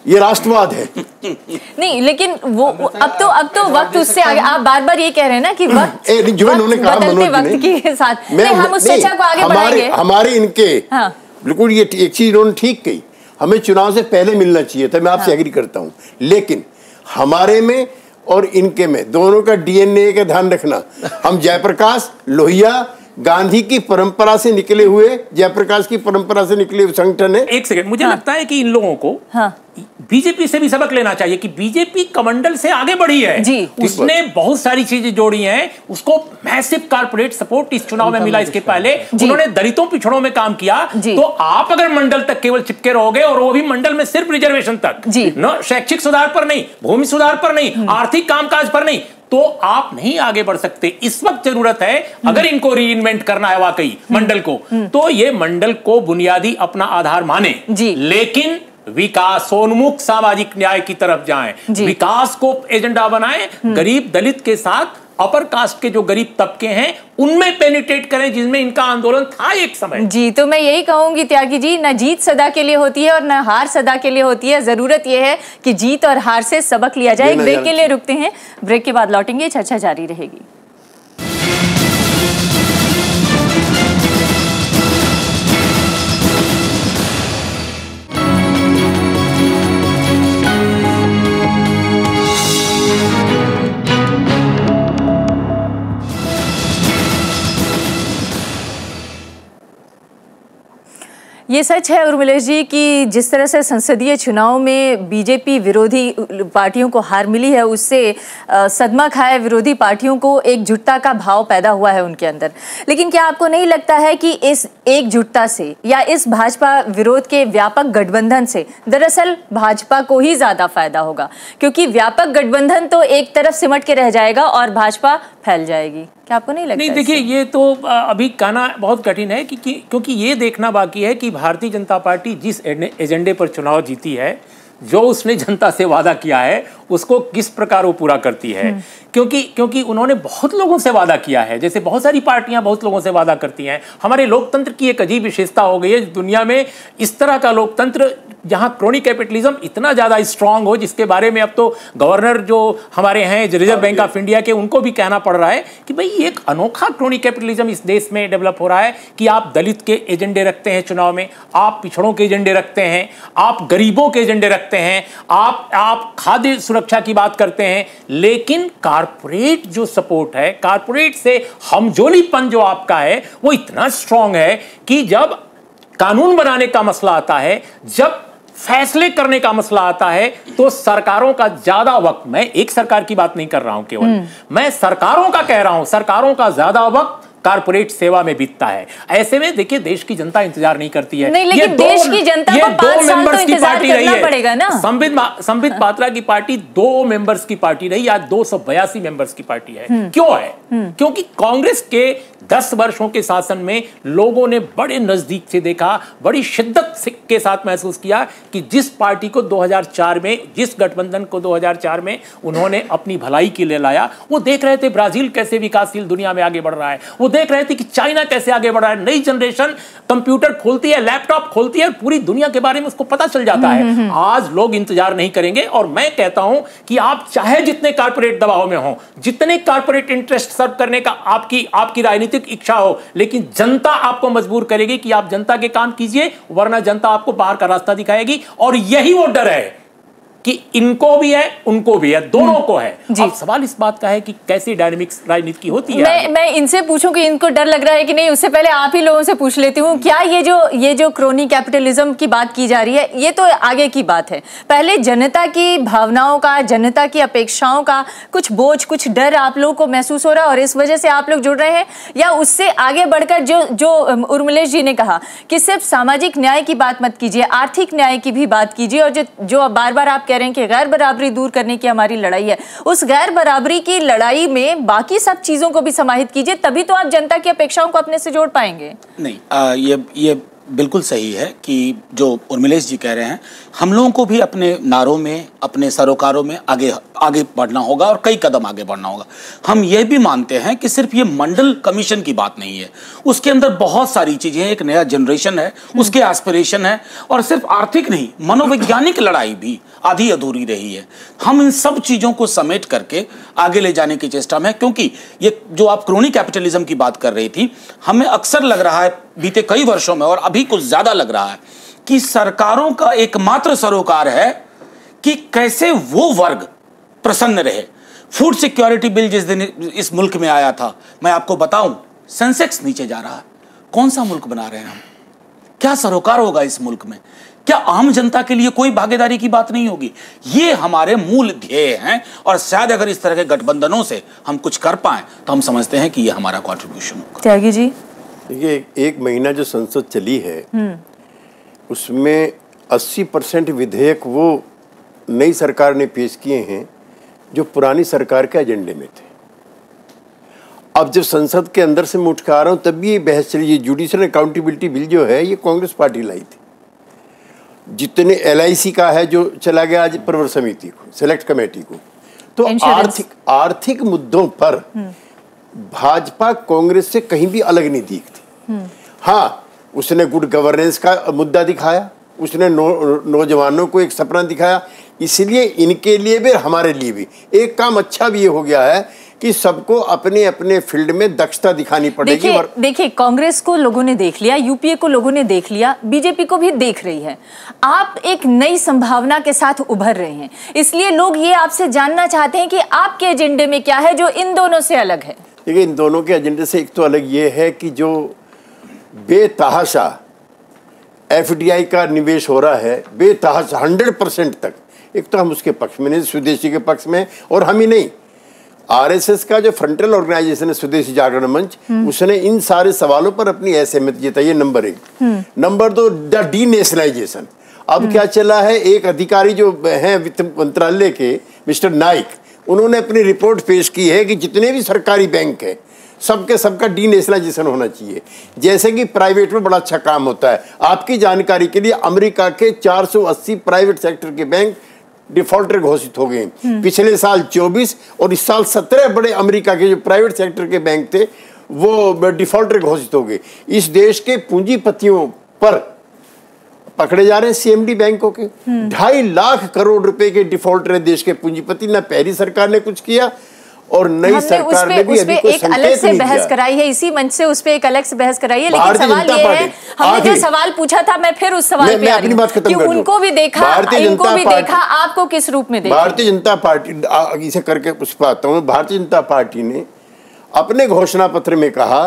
ये राष्ट्रवाद है।
नहीं, लेकिन वो अब तो वक्त उससे आगे, आप बार बार ये कह रहे हैं ना कि वक्त
जो इन्होंने कहा
बदलते वक्त के साथ हम उस चर्चा को आगे बढ़ाएंगे।
हमारे इनके बिल्कुल ये एक चीज इन्होंने ठीक कही, हमें चुनाव से पहले मिलना चाहिए था, मैं आपसे एग्री करता हूं, लेकिन हमारे में और इनके में दोनों का डीएनए का ध्यान रखना। हम जयप्रकाश लोहिया गांधी की परंपरा से निकले हुए, जयप्रकाश की परंपरा से निकले हुए संगठन है।
एक सेकंड, मुझे लगता है कि इन लोगों को बीजेपी से भी सबक लेना चाहिए कि बीजेपी कमंडल से आगे बढ़ी है जी। उसने बहुत सारी चीजें जोड़ी हैं, उसको मैसिव कारपोरेट सपोर्ट इस चुनाव में मिला। इसके पहले उन्होंने दलितों पिछड़ों में काम किया। तो आप अगर मंडल तक केवल चिपके रहोगे, और वो भी मंडल में सिर्फ रिजर्वेशन तक, न शैक्षिक सुधार पर नहीं, भूमि सुधार पर नहीं, आर्थिक कामकाज पर नहीं, तो आप नहीं आगे बढ़ सकते। इस वक्त जरूरत है, अगर इनको रीइन्वेंट करना है वाकई मंडल को, तो ये मंडल को बुनियादी अपना आधार माने, लेकिन विकासोन्मुख सामाजिक न्याय की तरफ जाएं, विकास को एजेंडा बनाएं, गरीब दलित के साथ अपर कास्ट के जो गरीब तबके हैं उनमें पेनिट्रेट करें, जिसमें इनका आंदोलन था एक समय। जी, तो मैं यही कहूंगी त्यागी जी, न जीत सदा के लिए होती है और न हार सदा के लिए होती है। जरूरत यह है कि जीत और हार से सबक लिया जाए। एक ब्रेक के लिए रुकते हैं, ब्रेक के बाद लौटेंगे, चर्चा जारी रहेगी। ये सच है उर्मिलेश जी कि जिस तरह से संसदीय चुनाव में बीजेपी विरोधी पार्टियों को हार मिली है, उससे सदमा खाए विरोधी पार्टियों को एकजुटता का भाव पैदा हुआ है उनके अंदर। लेकिन क्या आपको नहीं लगता है कि इस एकजुटता से या इस भाजपा विरोध के व्यापक गठबंधन से दरअसल भाजपा को ही ज्यादा फायदा होगा? क्योंकि व्यापक गठबंधन तो एक तरफ सिमट के रह जाएगा और भाजपा फैल जाएगी। क्या आपको नहीं लगता? नहीं, देखिए, ये तो अभी कहना बहुत कठिन है क्योंकि ये देखना बाकी है कि भारतीय जनता पार्टी जिस एजेंडे पर चुनाव जीती है, जो उसने जनता से वादा किया है, उसको किस प्रकार वो पूरा करती है। क्योंकि उन्होंने बहुत लोगों से वादा किया है, जैसे बहुत सारी पार्टियां बहुत लोगों से वादा करती हैं। हमारे लोकतंत्र की एक अजीब विशेषता हो गई है दुनिया में, इस तरह का लोकतंत्र जहां क्रोनी कैपिटलिज्म इतना ज्यादा स्ट्रांग हो, जिसके बारे में अब तो गवर्नर जो हमारे हैं रिजर्व बैंक ऑफ इंडिया के, उनको भी कहना पड़ रहा है कि भाई एक अनोखा क्रोनी कैपिटलिज्म इस देश में डेवलप हो रहा है कि आप दलित के एजेंडे रखते हैं चुनाव में, आप पिछड़ों के एजेंडे रखते हैं, आप गरीबों के एजेंडे रखते रखते हैं, आप खाद्य सुरक्षा की बात करते हैं, लेकिन कारपोरेट जो सपोर्ट है, कारपोरेट से हमजोलीपन जो आपका है वो इतना स्ट्रांग है कि जब कानून बनाने का मसला आता है, जब फैसले करने का मसला आता है, तो सरकारों का ज्यादा वक्त, मैं एक सरकार की बात नहीं कर रहा हूं केवल, मैं सरकारों का कह रहा हूं, सरकारों का ज्यादा वक्त कारपोरेट सेवा में बीतता है। ऐसे में देखिए देश की जनता इंतजार नहीं करती है।
नहीं, लेकिन देश की जनता को 5 साल तो इंतजार करना पड़ेगा ना।
संबित पात्रा की पार्टी 2 मेंबर्स की पार्टी रही, आज 282 मेंबर्स की पार्टी है। क्यों है? क्योंकि कांग्रेस के 10 वर्षों के शासन में लोगों ने बड़े नजदीक से देखा, बड़ी शिद्दत के साथ महसूस किया कि जिस पार्टी को 2004 में, जिस गठबंधन को 2004 में उन्होंने अपनी भलाई के लिए लाया, वो देख रहे थे ब्राजील कैसे विकासशील दुनिया में आगे बढ़ रहा है, वो देख रहे थे कि चाइना कैसे आगे बढ़ रहा है। नई जनरेशन कंप्यूटर खोलती है, लैपटॉप खोलती है, पूरी दुनिया के बारे में उसको पता चल जाता है। आज लोग इंतजार नहीं करेंगे, और मैं कहता हूं कि आप चाहे जितने कारपोरेट दबाव में हो, जितने कारपोरेट इंटरेस्ट सर्व करने का आपकी राजनीतिक इच्छा हो, लेकिन जनता आपको मजबूर करेगी कि आप जनता के काम कीजिए, वरना जनता आपको बाहर का रास्ता दिखाएगी। और यही वो डर है कि इनको भी है, उनको भी है, दोनों को है। अब सवाल इस बात का है कि कैसी डायनेमिक्स राजनीति की होती है।
मैं इनसे पूछूं कि इनको डर लग रहा है कि नहीं, उससे पहले आप ही लोगों से पूछ लेती हूँ, क्या ये जो क्रोनी कैपिटलिज्म की बात की जा रही है, ये तो आगे की बात है। पहले जनता की भावनाओं का, जनता की अपेक्षाओं का कुछ बोझ, कुछ डर आप लोगों को महसूस हो रहा है और इस वजह से आप लोग जुड़ रहे हैं, या उससे आगे बढ़कर जो उर्मिलेश जी ने कहा कि सिर्फ सामाजिक न्याय की बात मत कीजिए, आर्थिक न्याय की भी बात कीजिए, और जो बार बार आप कह रहे हैं कि गैर बराबरी दूर करने की हमारी लड़ाई है, उस गैर बराबरी की लड़ाई में बाकी सब चीजों को भी समाहित कीजिए, तभी तो आप जनता की अपेक्षाओं को अपने से जोड़ पाएंगे।
नहीं, ये बिल्कुल सही है कि जो उर्मिलेश जी कह रहे हैं, हम लोगों को भी अपने नारों में, अपने सरोकारों में आगे बढ़ना होगा और कई कदम आगे बढ़ना होगा। हम ये भी मानते हैं कि सिर्फ ये मंडल कमीशन की बात नहीं है, उसके अंदर बहुत सारी चीजें हैं, एक नया जनरेशन है, उसके एस्पिरेशन है, और सिर्फ आर्थिक नहीं, मनोवैज्ञानिक लड़ाई भी आधी अधूरी रही है। हम इन सब चीजों को समेट करके आगे ले जाने की चेष्टा में, क्योंकि ये जो आप क्रोनी कैपिटलिज्म की बात कर रही थी, हमें अक्सर लग रहा है बीते कई वर्षों में, और अभी कुछ ज्यादा लग रहा है, कि सरकारों का एकमात्र सरोकार है कि कैसे वो वर्ग प्रसन्न रहे। फूड सिक्योरिटी बिल जिस दिन इस मुल्क में आया था, मैं आपको बताऊं, सेंसेक्स नीचे जा रहा है। कौन सा मुल्क बना रहे हैं हम? क्या सरोकार होगा इस मुल्क में? क्या आम जनता के लिए कोई भागीदारी की बात नहीं होगी? ये हमारे मूल ध्येय हैं, और शायद अगर इस तरह के गठबंधनों से हम कुछ कर पाए तो हम समझते हैं कि ये हमारा कॉन्ट्रीब्यूशन होगा।
त्यागी जी,
देखिए, एक महीना जो संसद चली है उसमें 80% विधेयक वो नई सरकार ने पेश किए हैं जो पुरानी सरकार के एजेंडे में थे। अब जब संसद के अंदर से मैं उठ के आ रहा हूँ तब भी ये बहस चली। ये जुडिशल अकाउंटेबिलिटी बिल जो है ये कांग्रेस पार्टी लाई थी। जितने LIC का है जो चला गया आज प्रवर समिति को, सेलेक्ट कमेटी को, तो आर्थिक मुद्दों पर भाजपा कांग्रेस से कहीं भी अलग नहीं दिखती। हाँ, उसने गुड गवर्नेंस का मुद्दा दिखाया, उसने नौजवानों को एक सपना दिखाया, इसलिए इनके लिए भी हमारे लिए भी एक काम अच्छा भी ये हो गया है कि सबको अपने अपने फील्ड में दक्षता दिखानी पड़ेगी।
देखिए, कांग्रेस को लोगों ने देख लिया, यूपीए को लोगों ने देख लिया, बीजेपी को भी देख रही है। आप एक नई संभावना के साथ उभर रहे हैं, इसलिए लोग ये आपसे जानना चाहते हैं कि आपके एजेंडे में क्या है जो इन दोनों से अलग है।
देखिए, इन दोनों के एजेंडे से एक तो अलग ये है कि जो बेतहाशा FDI का निवेश हो रहा है, बेतहाशा 100% तक, एक तो हम उसके पक्ष में नहीं, स्वदेशी के पक्ष में। और हम ही नहीं, RSS का जो फ्रंटल ऑर्गेनाइजेशन है स्वदेशी जागरण मंच, उसने इन सारे सवालों पर अपनी असहमति जताई है। नंबर 1। Number 2, the denationalization. अब क्या चला है, एक अधिकारी जो हैं वित्त मंत्रालय के मिस्टर नाइक, उन्होंने अपनी रिपोर्ट पेश की है कि जितने भी सरकारी बैंक हैं सबका डीनेशनलाइजेशन होना चाहिए। जैसे कि प्राइवेट में बड़ा अच्छा काम होता है। आपकी जानकारी के लिए अमेरिका के 480 प्राइवेट सेक्टर के बैंक डिफॉल्टर घोषित हो गए। पिछले साल 24 और इस साल 17 बड़े अमेरिका के जो प्राइवेट सेक्टर के बैंक थे वो डिफॉल्टर घोषित हो गए। इस देश के पूंजीपतियों पर पकड़े जा रहे हैं CMD बैंकों के। 2.5 लाख करोड़ रुपए के डिफॉल्टर है देश के पूंजीपति। ना पहली सरकार ने कुछ किया और नई सरकार ने भी अभी कोई
एक अलग से बहस कराई है, इसी मंच से उस पे एक अलग से बहस कराई है। लेकिन सवाल ये है, हमने जो सवाल पूछा था, मैं फिर उस सवाल पे आ रही हूं कि उनको भी देखा, इनको भी देखा, आपको किस रूप में देखा?
भारतीय जनता पार्टी इसे करके पूछ पाता हूँ। भारतीय जनता पार्टी ने अपने घोषणा पत्र में कहा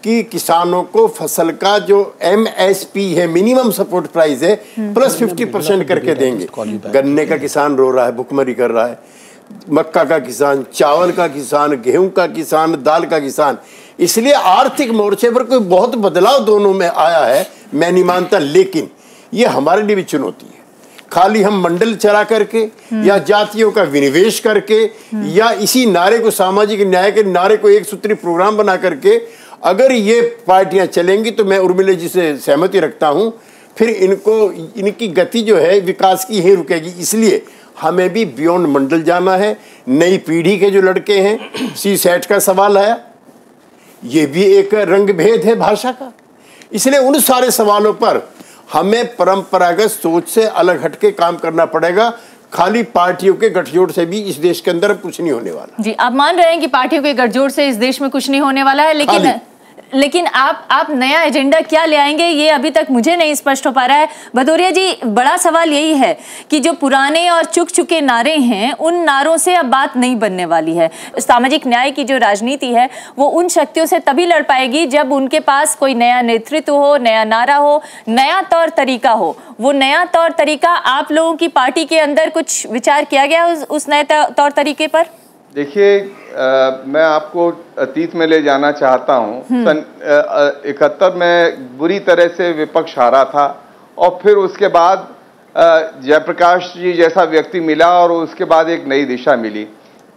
कि किसानों को फसल का जो MSP है, मिनिमम सपोर्ट प्राइस है, प्लस 50% करके देंगे। गन्ने का किसान रो रहा है, भुखमरी कर रहा है, मक्का का किसान, चावल का किसान, गेहूं का किसान, दाल का किसान। इसलिए आर्थिक मोर्चे पर कोई बहुत बदलाव दोनों में आया है मैं नहीं मानता, लेकिन ये हमारे लिए भी चुनौती है। खाली हम मंडल चला करके या जातियों का विनिवेश करके या इसी नारे को, सामाजिक न्याय के नारे को एक सूत्री प्रोग्राम बना करके अगर ये पार्टियां चलेंगी तो मैं उर्मिला जी से सहमति रखता हूं, फिर इनकी गति जो है विकास की ही रुकेगी। इसलिए हमें भी बियॉन्ड मंडल जाना है। नई पीढ़ी के जो लड़के हैं, CSAT का सवाल आया, ये भी एक रंग भेद है भाषा का। इसलिए उन सारे सवालों पर हमें परंपरागत सोच से अलग हटके काम करना पड़ेगा। खाली पार्टियों के गठजोड़ से भी इस देश के अंदर कुछ नहीं होने वाला।
जी, आप मान रहे हैं कि पार्टियों के गठजोड़ से इस देश में कुछ नहीं होने वाला है, लेकिन आप नया एजेंडा क्या ले आएंगे, ये अभी तक मुझे नहीं स्पष्ट हो पा रहा है। भदौरिया जी, बड़ा सवाल यही है कि जो पुराने और चुक चुके नारे हैं, उन नारों से अब बात नहीं बनने वाली है। सामाजिक न्याय की जो राजनीति है वो उन शक्तियों से तभी लड़ पाएगी जब उनके पास कोई नया नेतृत्व हो, नया नारा हो, नया तौर तरीका हो। वो नया तौर तरीका आप लोगों की पार्टी के अंदर कुछ विचार किया गया उस नए तौर तरीके पर?
देखिए, मैं आपको अतीत में ले जाना चाहता हूँ। सन 71 में बुरी तरह से विपक्ष हारा था और फिर उसके बाद जयप्रकाश जी जैसा व्यक्ति मिला और उसके बाद एक नई दिशा मिली।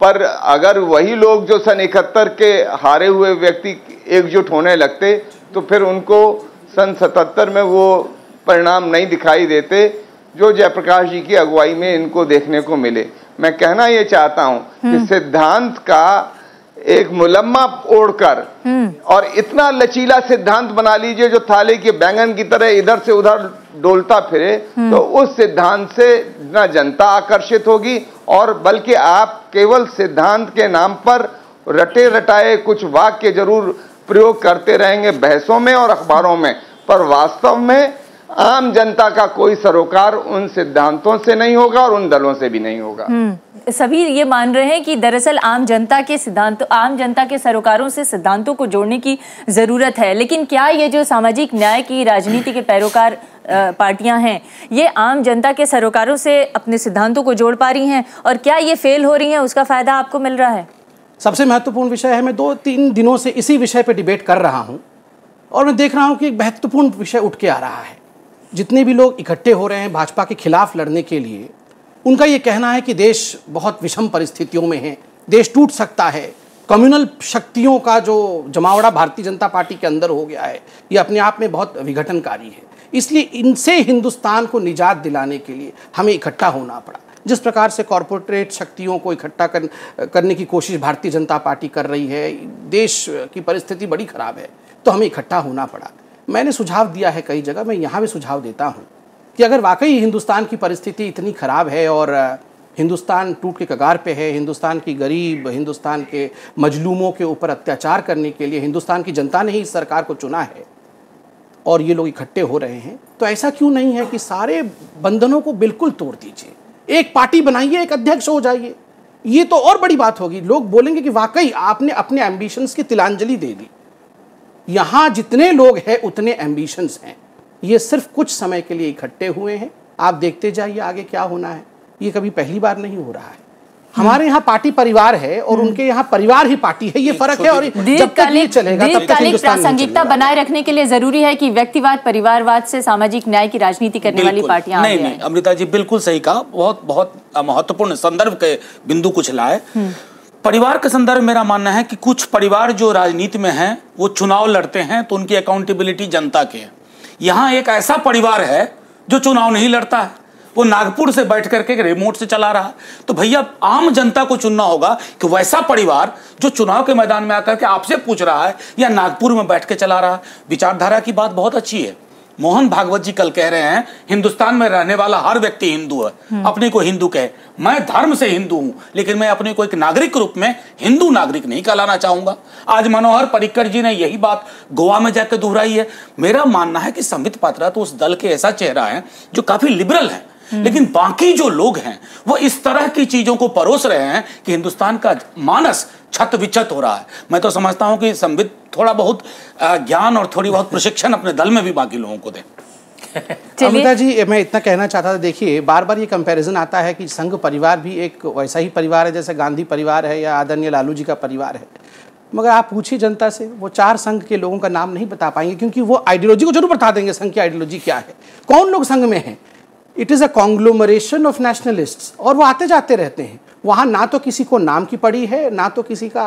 पर अगर वही लोग जो सन 71 के हारे हुए व्यक्ति एकजुट होने लगते तो फिर उनको सन 77 में वो परिणाम नहीं दिखाई देते जो जयप्रकाश जी की अगुवाई में इनको देखने को मिले। मैं कहना ये चाहता हूं कि सिद्धांत का एक मुलम्मा ओढ़कर और इतना लचीला सिद्धांत बना लीजिए जो थाली के बैंगन की तरह इधर से उधर डोलता फिरे, तो उस सिद्धांत से न जनता आकर्षित होगी और बल्कि आप केवल सिद्धांत के नाम पर रटे रटाए कुछ वाक्य जरूर प्रयोग करते रहेंगे बहसों में और अखबारों में, पर वास्तव में आम जनता का कोई सरोकार उन सिद्धांतों से नहीं होगा और उन दलों से भी नहीं होगा।
सभी ये मान रहे हैं कि दरअसल आम जनता के सरोकारों से सिद्धांतों को जोड़ने की जरूरत है। लेकिन क्या ये जो सामाजिक न्याय की राजनीति के पैरोकार पार्टियां हैं, ये आम जनता के सरोकारों से अपने सिद्धांतों को जोड़ पा रही हैं, और क्या ये फेल हो रही हैं, उसका फायदा आपको मिल रहा है?
सबसे महत्वपूर्ण विषय है, मैं 2-3 दिनों से इसी विषय पर डिबेट कर रहा हूं और मैं देख रहा हूं कि एक महत्वपूर्ण विषय उठ के आ रहा है। जितने भी लोग इकट्ठे हो रहे हैं भाजपा के खिलाफ लड़ने के लिए, उनका ये कहना है कि देश बहुत विषम परिस्थितियों में है, देश टूट सकता है, कम्युनल शक्तियों का जो जमावड़ा भारतीय जनता पार्टी के अंदर हो गया है, ये अपने आप में बहुत विघटनकारी है। इसलिए इनसे हिंदुस्तान को निजात दिलाने के लिए हमें इकट्ठा होना पड़ा। जिस प्रकार से कॉरपोरेट शक्तियों को इकट्ठा करने की कोशिश भारतीय जनता पार्टी कर रही है, देश की परिस्थिति बड़ी खराब है, तो हमें इकट्ठा होना पड़ा। मैंने सुझाव दिया है कई जगह, मैं यहाँ भी सुझाव देता हूँ कि अगर वाकई हिंदुस्तान की परिस्थिति इतनी ख़राब है और हिंदुस्तान टूट के कगार पे है, हिंदुस्तान की गरीब, हिंदुस्तान के मजलूमों के ऊपर अत्याचार करने के लिए हिंदुस्तान की जनता ने ही इस सरकार को चुना है और ये लोग इकट्ठे हो रहे हैं, तो ऐसा क्यों नहीं है कि सारे बंधनों को बिल्कुल तोड़ दीजिए, एक पार्टी बनाइए, एक अध्यक्ष हो जाइए। ये तो और बड़ी बात होगी, लोग बोलेंगे कि वाकई आपने अपने एम्बिशंस की तिलांजलि दे दी। यहाँ जितने लोग हैं उतने एम्बिशंस हैं, ये सिर्फ कुछ समय के लिए इकट्ठे हुए हैं। आप देखते जाइए आगे क्या होना है, ये कभी पहली बार नहीं हो रहा है। हमारे यहाँ पार्टी परिवार है और उनके यहाँ परिवार ही पार्टी है, ये फर्क है। और जब तक ये चलेगा तब तक हिंदुस्तान
प्रासंगिकता बनाए रखने के लिए जरूरी है कि व्यक्तिवाद परिवारवाद से सामाजिक न्याय की राजनीति करने वाली पार्टियां आगे आएं।
नहीं, अमृता जी बिल्कुल सही कहा, बहुत बहुत महत्वपूर्ण संदर्भ के बिंदु कुछ लाए। परिवार के संदर्भ मेरा मानना है कि कुछ परिवार जो राजनीति में हैं वो चुनाव लड़ते हैं तो उनकी अकाउंटेबिलिटी जनता की है। यहाँ एक ऐसा परिवार है जो चुनाव नहीं लड़ता है, वो नागपुर से बैठ करके रिमोट से चला रहा है। तो भैया आम जनता को चुनना होगा कि वैसा परिवार जो चुनाव के मैदान में आकर के आपसे पूछ रहा है या नागपुर में बैठ के चला रहा है। विचारधारा की बात बहुत अच्छी है, मोहन भागवत जी कल कह रहे हैं हिंदुस्तान में रहने वाला हर व्यक्ति हिंदू है, अपने को हिंदू कहे। मैं धर्म से हिंदू हूं, लेकिन मैं अपने को एक नागरिक रूप में हिंदू नागरिक नहीं कहलाना चाहूंगा। आज मनोहर पर्रिकर जी ने यही बात गोवा में जाकर दोहराई है। मेरा मानना है कि संबित पात्रा तो उस दल के ऐसा चेहरा है जो काफी लिबरल है, लेकिन बाकी जो लोग हैं वो इस तरह की चीजों को परोस रहे हैं कि हिंदुस्तान का मानस छत विचत हो रहा है। मैं तो समझता हूं कि संबित थोड़ा बहुत ज्ञान और थोड़ी बहुत प्रशिक्षण अपने दल में भी बाकी लोगों को दें।
अमृता जी, मैं इतना कहना चाहता था, देखिए बार बार ये कंपैरिजन आता है कि संघ परिवार भी एक वैसा ही परिवार है जैसे गांधी परिवार है या आदरणीय लालू जी का परिवार है। मगर आप पूछिए जनता से, वो 4 संघ के लोगों का नाम नहीं बता पाएंगे, क्योंकि वो आइडियोलॉजी को जरूर बता देंगे संघ की आइडियोलॉजी क्या है, कौन लोग संघ में हैं। It is a कॉन्ग्लोमरेशन of nationalists, और वो आते जाते रहते हैं। वहाँ ना तो किसी को नाम की पड़ी है, ना तो किसी का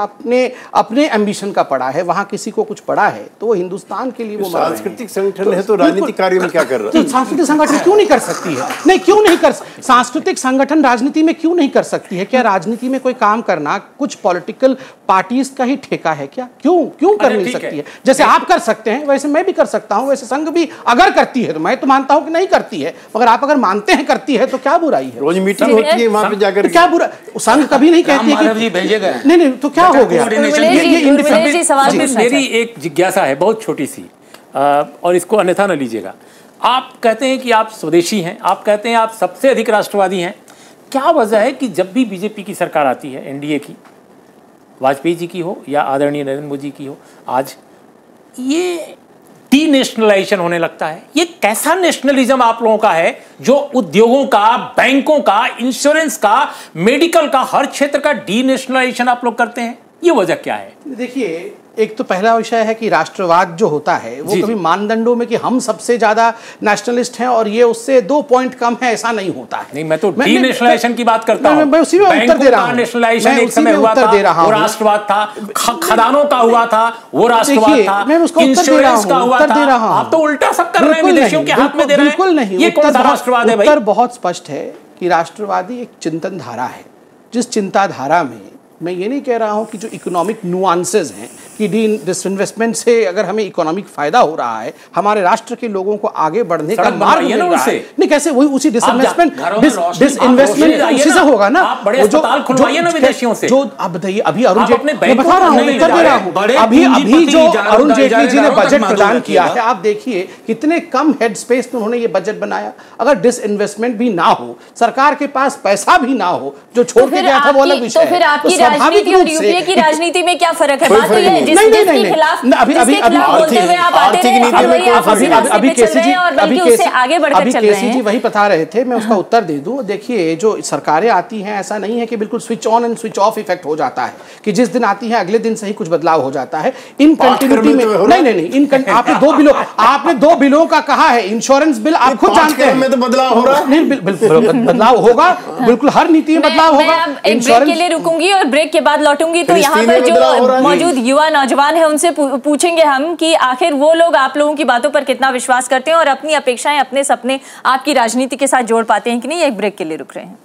अपने एम्बिशन का पड़ा है, वहाँ किसी को कुछ पड़ा है। तो वो हिंदुस्तान के लिए वो
सांस्कृतिक संगठन है, तो राजनीतिक कार्य में क्या कर रहा है?
तो सांस्कृतिक संगठन क्यों नहीं कर सकती है? नहीं, क्यों नहीं कर सांस्कृतिक संगठन राजनीति में क्यों नहीं कर सकती है? क्या राजनीति में कोई काम करना कुछ पॉलिटिकल पार्टीज का ही ठेका है क्या? क्यों कर नहीं सकती है? जैसे आप कर सकते हैं वैसे मैं भी कर सकता हूं, वैसे संघ भी अगर करती है, तो मैं तो मानता हूं कि नहीं करती है, मगर आप अगर मानते हैं करती है तो क्या बुराई है?
रोज मीटिंग होती है वहां पे जाकर,
क्या बुरा? संघ कभी नहीं कहती है
कि भेजे गए।
नहीं, तो क्या हो गया?
मेरी एक जिज्ञासा है बहुत छोटी सी, और इसको अन्यथा न लीजिएगा। आप कहते हैं कि आप स्वदेशी हैं, आप कहते हैं आप सबसे अधिक राष्ट्रवादी हैं। क्या वजह है कि जब भी बीजेपी की सरकार आती है, एनडीए की, वाजपेयी जी की हो या आदरणीय नरेंद्र मोदी की हो, आज ये डी नेशनलाइजेशन होने लगता है? ये कैसा नेशनलिज्म आप लोगों का है जो उद्योगों का, बैंकों का, इंश्योरेंस का, मेडिकल का, हर क्षेत्र का डी नेशनलाइजेशन आप लोग करते हैं? ये वजह क्या है?
देखिए, एक तो पहला विषय है कि राष्ट्रवाद जो होता है वो कभी मानदंडों में कि हम सबसे ज्यादा नेशनलिस्ट हैं और ये उससे 2 पॉइंट कम है, ऐसा नहीं होता है।
नहीं, मैं तो डी नेशनलाइजेशन की बात करता हूं।
मैं उसी में उत्तर दे रहा हूं।
नेशनलाइजेशन एक समय हुआ था, वो राष्ट्रवाद था। खदानों का हुआ था, वो राष्ट्रवाद था।
मैं उसका उत्तर दे रहा हूं।
आप तो उल्टा सब कर रहे हैं, विदेशियों के हाथ में दे रहे हैं।
बिल्कुल नहीं,
ये कौन सा राष्ट्रवाद है भाई?
उत्तर बहुत स्पष्ट है कि राष्ट्रवादी एक चिंतन धारा है, जिस चिंताधारा में मैं ये नहीं कह रहा हूं कि जो इकोनॉमिक नुआंसेस हैं कि डिसइन्वेस्टमेंट से अगर हमें इकोनॉमिक फायदा हो रहा है, हमारे राष्ट्र के लोगों को आगे बढ़ने का मार्ग मिल रहा है। नहीं, कैसे? वही उसी डिसइन्वेस्टमेंट उसी से होगा ना।
आप बड़े अस्पताल खुलवाइए ना विदेशियों से।
जो आप बताइए, अभी अरुण जेटली, मैं बता रहा हूं, उत्तर दे रहा हूं, अभी जो अरुण जेटली जी ने बजट प्रदान किया है, आप देखिए कितने कम हेड स्पेस में उन्होंने ये बजट बनाया। अगर डिसइन्वेस्टमेंट भी ना हो, सरकार के पास पैसा भी ना हो, जो छोड़ के गया था वो अलग विषय है।
तो फिर आपकी राजनीति और यूपीए की राजनीति में क्या फर्क है? बात तो ये जिसके खिलाफ बोलते हुए आप आते रहे और वही आप उसी रास्ते पे चल रहे हैं और बल्कि उससे आगे बढ़कर चल रहे हैं।
जी वही बता रहे थे, मैं उसका उत्तर दे दूं। देखिए, जो सरकारें आती हैं, ऐसा नहीं है कि बिल्कुल switch on and switch off effect हो जाता है कि जिस दिन आती है अगले दिन से ही कुछ बदलाव हो जाता है। इन कंटिन्यूटी में नहीं, आपने 2 बिलों का कहा है। इंश्योरेंस बिल आप खुद जानते हैं,
तो बदलाव हो रहा है।
नहीं, बिल्कुल बदलाव होगा, बिल्कुल हर नीति में बदलाव होगा।
एक ब्रेक के लिए रुकूंगी और ब्रेक के बाद लौटूंगी, तो यहाँ पर जो मौजूद युवा नौजवान है उनसे पूछेंगे हम कि आखिर वो लोग आप लोगों की बातों पर कितना विश्वास करते हैं और अपनी अपेक्षाएं, अपने सपने आपकी राजनीति के साथ जोड़ पाते हैं कि नहीं। एक ब्रेक के लिए रुक रहे हैं।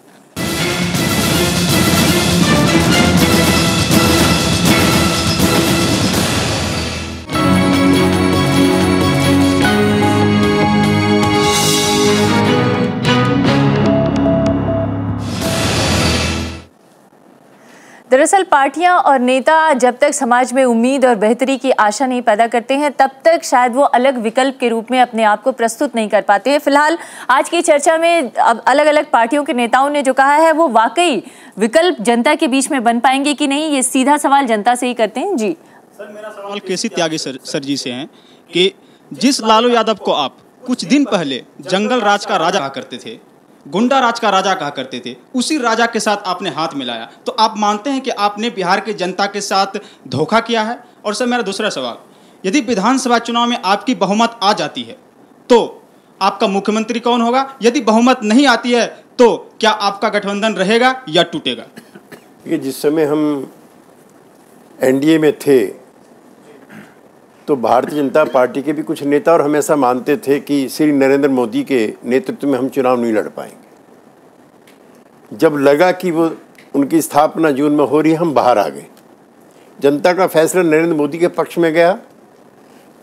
दरअसल पार्टियां और नेता जब तक समाज में उम्मीद और बेहतरी की आशा नहीं पैदा करते हैं, तब तक शायद वो अलग विकल्प के रूप में अपने आप को प्रस्तुत नहीं कर पाते हैं। फिलहाल आज की चर्चा में अब अलग अलग पार्टियों के नेताओं ने जो कहा है वो वाकई विकल्प जनता के बीच में बन पाएंगे कि नहीं, ये सीधा सवाल जनता से ही करते हैं। जी
सर, मेरा सवाल केसी त्यागी सर जी से है कि जिस लालू यादव को आप कुछ दिन पहले जंगल राज का राजा कहा करते थे, गुंडा राज का राजा कहा करते थे, उसी राजा के साथ आपने हाथ मिलाया, तो आप मानते हैं कि आपने बिहार की जनता के साथ धोखा किया है? और सर मेरा दूसरा सवाल, यदि विधानसभा चुनाव में आपकी बहुमत आ जाती है तो आपका मुख्यमंत्री कौन होगा? यदि बहुमत नहीं आती है तो क्या आपका गठबंधन रहेगा या टूटेगा?
ये जिस समय हम एनडीए में थे तो भारतीय जनता पार्टी के भी कुछ नेता और हमेशा मानते थे कि श्री नरेंद्र मोदी के नेतृत्व में हम चुनाव नहीं लड़ पाएंगे। जब लगा कि वो उनकी स्थापना जून में हो रही है, हम बाहर आ गए। जनता का फैसला नरेंद्र मोदी के पक्ष में गया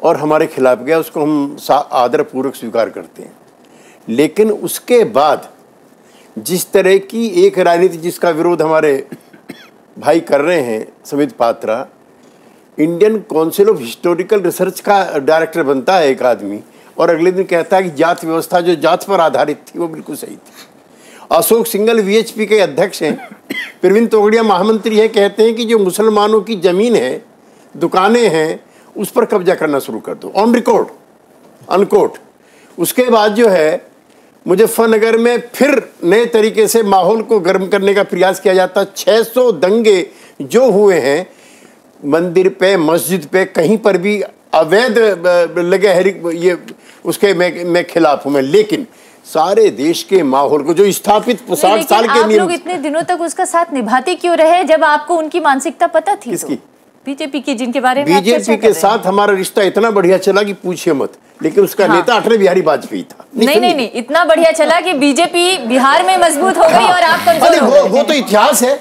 और हमारे खिलाफ गया, उसको हम आदरपूर्वक स्वीकार करते हैं। लेकिन उसके बाद जिस तरह की एक राजनीति जिसका विरोध हमारे भाई कर रहे हैं, Samit Patra Indian council of historical research का डायरेक्टर बनता है एक आदमी, और अगले दिन कहता है कि जात व्यवस्था जो जात पर आधारित थी वो बिल्कुल सही थी। अशोक सिंघल वीएचपी के अध्यक्ष हैं, प्रवीण तोगड़िया महामंत्री हैं, कहते हैं कि जो मुसलमानों की ज़मीन है, दुकानें हैं, उस पर कब्जा करना शुरू कर दो, ऑन रिकॉर्ड अनकोट। उसके बाद जो है मुजफ्फरनगर में फिर नए तरीके से माहौल को गर्म करने का प्रयास किया जाता। 600 दंगे जो हुए हैं मंदिर पे, मस्जिद पे, कहीं पर भी अवैध लगे, ये उसके मैं खिलाफ हूं मैं। लेकिन सारे देश के माहौल को जो स्थापित 60 साल के
आप लोग इतने दिनों तक उसका साथ निभाते क्यों रहे जब आपको उनकी मानसिकता पता थी?
किसकी?
बीजेपी की, जिनके बारे में
बीजेपी के साथ हमारा रिश्ता इतना बढ़िया चला कि पूछिए मत, लेकिन उसका नेता अटल बिहारी वाजपेयी था।
नहीं, इतना बढ़िया चला कि बीजेपी बिहार में मजबूत हो गई और आप कमजोर हो गए।
वो तो इतिहास है,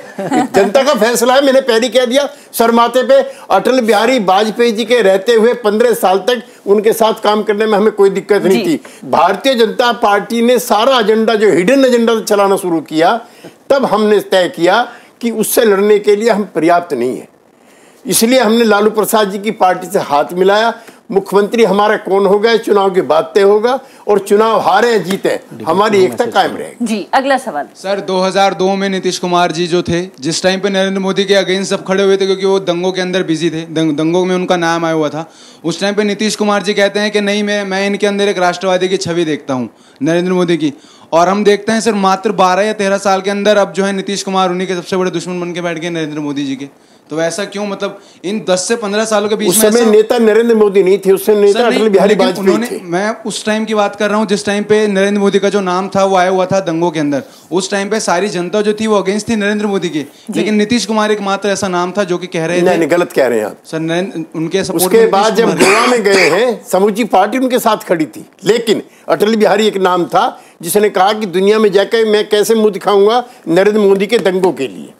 जनता का फैसला है। मैंने पहले कह दिया, सरमाते पे अटल बिहारी वाजपेयी जी के रहते हुए 15 साल तक उनके साथ काम करने में हमें कोई दिक्कत नहीं थी। भारतीय जनता पार्टी ने सारा एजेंडा जो हिडन एजेंडा चलाना शुरू किया, तब हमने तय किया कि उससे लड़ने के लिए हम पर्याप्त नहीं है। इसलिए हमने लालू प्रसाद जी की पार्टी से हाथ मिलाया। मुख्यमंत्री हमारा कौन होगा चुनाव के बाद तय होगा, और चुनाव हारे जीते हमारी एकता कायम रहेगी।
जी, अगला सवाल
सर, 2002 में नीतीश कुमार जी जो थे, जिस टाइम पे नरेंद्र मोदी के अगेंस्ट सब खड़े हुए थे क्योंकि वो दंगों के अंदर बिजी थे, दंगों में उनका नाम आया हुआ था, उस टाइम पे नीतीश कुमार जी कहते हैं कि नहीं, मैं इनके अंदर एक राष्ट्रवादी की छवि देखता हूँ, नरेंद्र मोदी की। और हम देखते हैं सर मात्र 12 या 13 साल के अंदर अब जो है नीतीश कुमार उन्हीं के सबसे बड़े दुश्मन बन के बैठ गए नरेंद्र मोदी जी के। तो ऐसा क्यों? मतलब इन 10 से 15 सालों के बीच
उस समय नेता नरेंद्र मोदी नहीं थे, उस समय नेता अटल बिहारी वाजपेयी थे।
मैं उस टाइम की बात कर रहा हूँ जिस टाइम पे नरेंद्र मोदी का जो नाम था वो आया हुआ था दंगों के अंदर। उस टाइम पे सारी जनता जो थी वो अगेंस्ट थी नरेंद्र मोदी के, लेकिन नीतीश कुमार एकमात्र ऐसा नाम था जो कि कह रहे थे।
नहीं, गलत कह रहे हैं आप
सर। उनके सपोर्ट
उसके बाद जब गोवा में गए हैं, समूची पार्टी उनके साथ खड़ी थी, लेकिन अटल बिहारी एक नाम था जिसने कहा कि दुनिया में जाकर मैं कैसे मुंह दिखाऊंगा नरेंद्र मोदी के दंगों के लिए।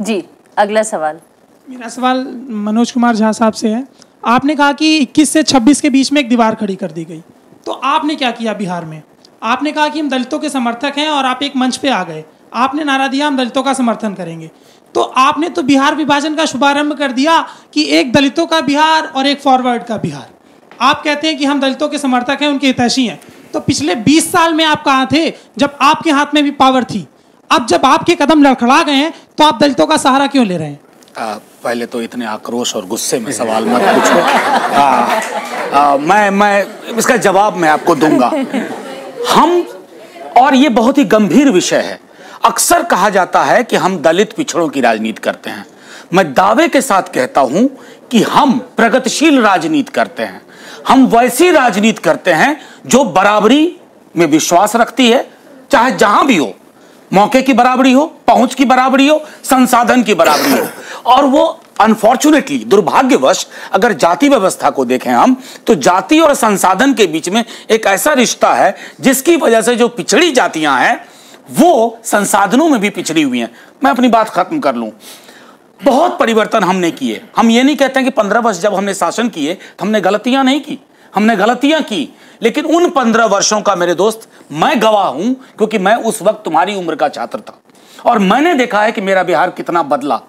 जी, अगला सवाल।
मेरा सवाल मनोज कुमार झा साहब से है। आपने कहा कि 21 से 26 के बीच में एक दीवार खड़ी कर दी गई, तो आपने क्या किया बिहार में? आपने कहा कि हम दलितों के समर्थक हैं और आप एक मंच पे आ गए, आपने नारा दिया हम दलितों का समर्थन करेंगे। तो आपने तो बिहार विभाजन का शुभारंभ कर दिया कि एक दलितों का बिहार और एक फॉरवर्ड का बिहार। आप कहते हैं कि हम दलितों के समर्थक हैं, उनके हितैषी हैं। तो पिछले 20 साल में आप कहाँ थे जब आपके हाथ में भी पावर थी? अब जब आपके कदम लड़खड़ा गए हैं तो आप दलितों का सहारा क्यों ले रहे हैं?
पहले तो इतने आक्रोश और गुस्से में सवाल मत पूछो। मैं इसका जवाब मैं आपको दूंगा। और ये बहुत ही गंभीर विषय है। अक्सर कहा जाता है कि हम दलित पिछड़ों की राजनीति करते हैं। मैं दावे के साथ कहता हूं कि हम प्रगतिशील राजनीति करते हैं। हम वैसी राजनीति करते हैं जो बराबरी में विश्वास रखती है, चाहे जहां भी हो, मौके की बराबरी हो, पहुंच की बराबरी हो, संसाधन की बराबरी हो। और वो अनफॉर्चुनेटली, दुर्भाग्यवश, अगर जाति व्यवस्था को देखें हम, तो जाति और संसाधन के बीच में एक ऐसा रिश्ता है जिसकी वजह से जो पिछड़ी जातियां हैं वो संसाधनों में भी पिछड़ी हुई हैं। मैं अपनी बात खत्म कर लूं। बहुत परिवर्तन हमने किए। हम ये नहीं कहते कि 15 वर्ष जब हमने शासन किए तो हमने गलतियां नहीं की, हमने गलतियां की, लेकिन उन 15 वर्षों का मेरे दोस्त मैं गवाह हूं, क्योंकि मैं उस वक्त तुम्हारी उम्र का छात्र था और मैंने देखा है कि मेरा बिहार कितना बदला।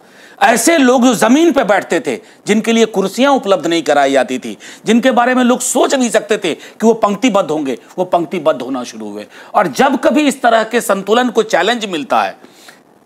ऐसे लोग जो जमीन पे बैठते थे, जिनके लिए कुर्सियां उपलब्ध नहीं कराई जाती थी, जिनके बारे में लोग सोच नहीं सकते थे कि वो पंक्तिबद्ध होंगे, वो पंक्तिबद्ध होना शुरू हुए। और जब कभी इस तरह के संतुलन को चैलेंज मिलता है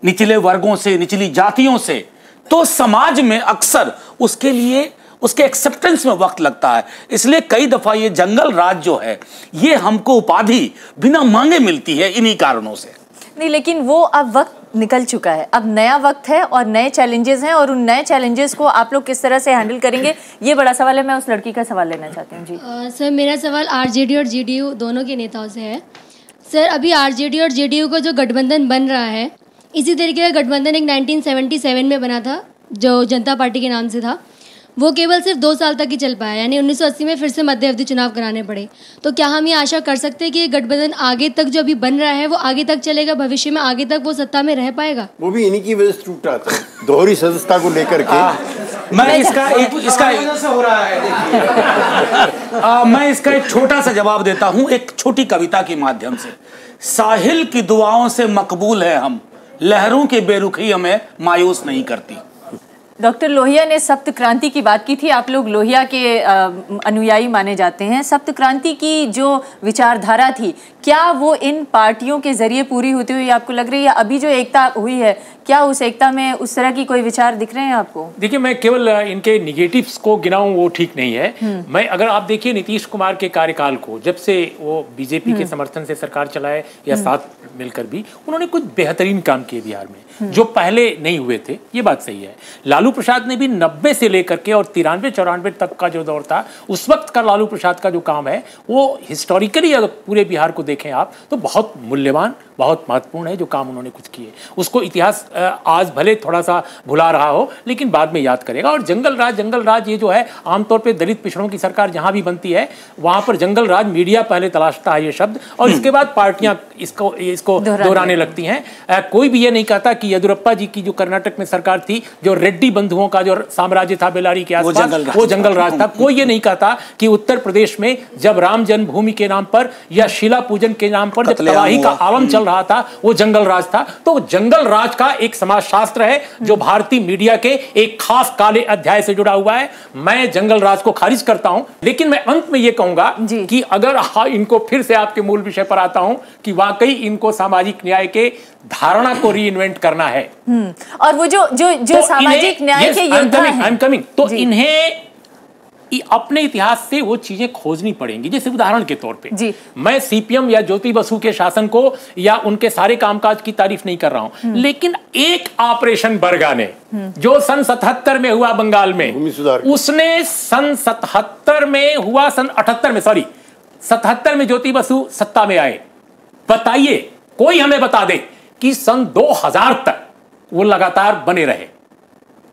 निचले वर्गों से, निचली जातियों से, तो समाज में अक्सर उसके लिए, उसके एक्सेप्टेंस में वक्त लगता है। इसलिए कई दफा ये जंगल राज जो है, ये हमको उपाधि बिना मांगे मिलती है इन्हीं कारणों से।
नहीं, लेकिन वो अब वक्त निकल चुका है, अब नया वक्त है और नए चैलेंजेस हैं, और उन नए चैलेंजेस को आप लोग किस तरह से हैंडल करेंगे, ये बड़ा सवाल है। मैं उस लड़की का सवाल लेना चाहती हूँ। जी
सर, मेरा सवाल आरजेडी और जेडीयू दोनों के नेताओं से है। सर, अभी आरजेडी और जेडीयू का जो गठबंधन बन रहा है, इसी तरीके का गठबंधन एक 1977 में बना था जो जनता पार्टी के नाम से था। वो केवल सिर्फ 2 साल तक ही चल पाया, यानी 1980 में फिर से मध्य अवधि चुनाव कराने पड़े। तो क्या हम ये आशा कर सकते हैं कि ये गठबंधन आगे तक जो अभी बन रहा है वो आगे तक चलेगा, भविष्य में आगे तक वो सत्ता में रह पाएगा?
वो भी इन्हीं की वजह से टूटा था, दोहरी सदस्यता को लेकर के।
मैं इसका एक छोटा सा जवाब देता हूं, एक छोटी कविता के माध्यम से। साहिल की दुआओं से मकबूल है हम, लहरों की बेरुखी हमें मायूस नहीं करती।
डॉक्टर लोहिया ने सप्त क्रांति की बात की थी। आप लोग लोहिया के अनुयायी माने जाते हैं। सप्त क्रांति की जो विचारधारा थी, क्या वो इन पार्टियों के जरिए पूरी होती हुई आपको लग रही है? अभी जो एकता हुई है, क्या उस एकता में उस तरह की कोई विचार दिख रहे हैं आपको?
देखिए, मैं केवल इनके निगेटिव्स को गिनाऊं वो ठीक नहीं है। मैं अगर आप देखिए नीतीश कुमार के कार्यकाल को, जब से वो बीजेपी के समर्थन से सरकार चलाए या साथ मिलकर भी, उन्होंने कुछ बेहतरीन काम किए बिहार में जो पहले नहीं हुए थे, ये बात सही है। लालू प्रसाद ने भी 90 से लेकर के और 93-94 तक का जो दौर था, उस वक्त का लालू प्रसाद का जो काम है वो हिस्टोरिकली अगर पूरे बिहार को देखें आप तो बहुत मूल्यवान, बहुत महत्वपूर्ण है जो काम उन्होंने कुछ किए। उसको इतिहास आज भले थोड़ा सा भुला रहा हो लेकिन बाद में याद करेगा। और जंगल राज ये जो है, आमतौर पे दलित पिछड़ों की सरकार जहां भी बनती है वहां पर जंगल राज मीडिया पहले तलाशता है ये शब्द, और इसके बाद पार्टियां इसको दोहराने लगती हैं। कोई भी ये नहीं कहता कि येदियुरप्पा जी की जो कर्नाटक में सरकार थी, जो रेड्डी बंधुओं का जो साम्राज्य था बेलारी के आसपास, वो जंगल राज था। कोई ये नहीं कहता कि उत्तर प्रदेश में जब राम जन्मभूमि के नाम पर या शिला पूजन के नाम पर जब तबाही का आलम चल रहा था, वो जंगल राज था। तो जंगल राज का एक समाजशास्त्र है जो भारतीय मीडिया के एक खास काले अध्याय से जुड़ा हुआ है। मैं जंगल राज को खारिज करता हूं, लेकिन मैं अंत में ये कहूंगा कि अगर इनको फिर से आपके मूल विषय पर आता हूं कि वाकई इनको सामाजिक न्याय के धारणा को रीइन्वेंट करना है।
और वो जो सामाजिक न्याय के योद्धा हैं,
तो इन्हें अपने इतिहास से वो चीजें खोजनी पड़ेंगी। जैसे उदाहरण के तौर पे मैं सीपीएम या ज्योति बसु के शासन को या उनके सारे कामकाज की तारीफ नहीं कर रहा हूं, लेकिन एक ऑपरेशन बरगा ने जो सन 77 में हुआ बंगाल में, उसने सन 77 में हुआ, सन 78 में, सॉरी 77 में ज्योति बसु सत्ता में आए। बताइए, कोई हमें बता दे कि सन 2000 तक वो लगातार बने रहे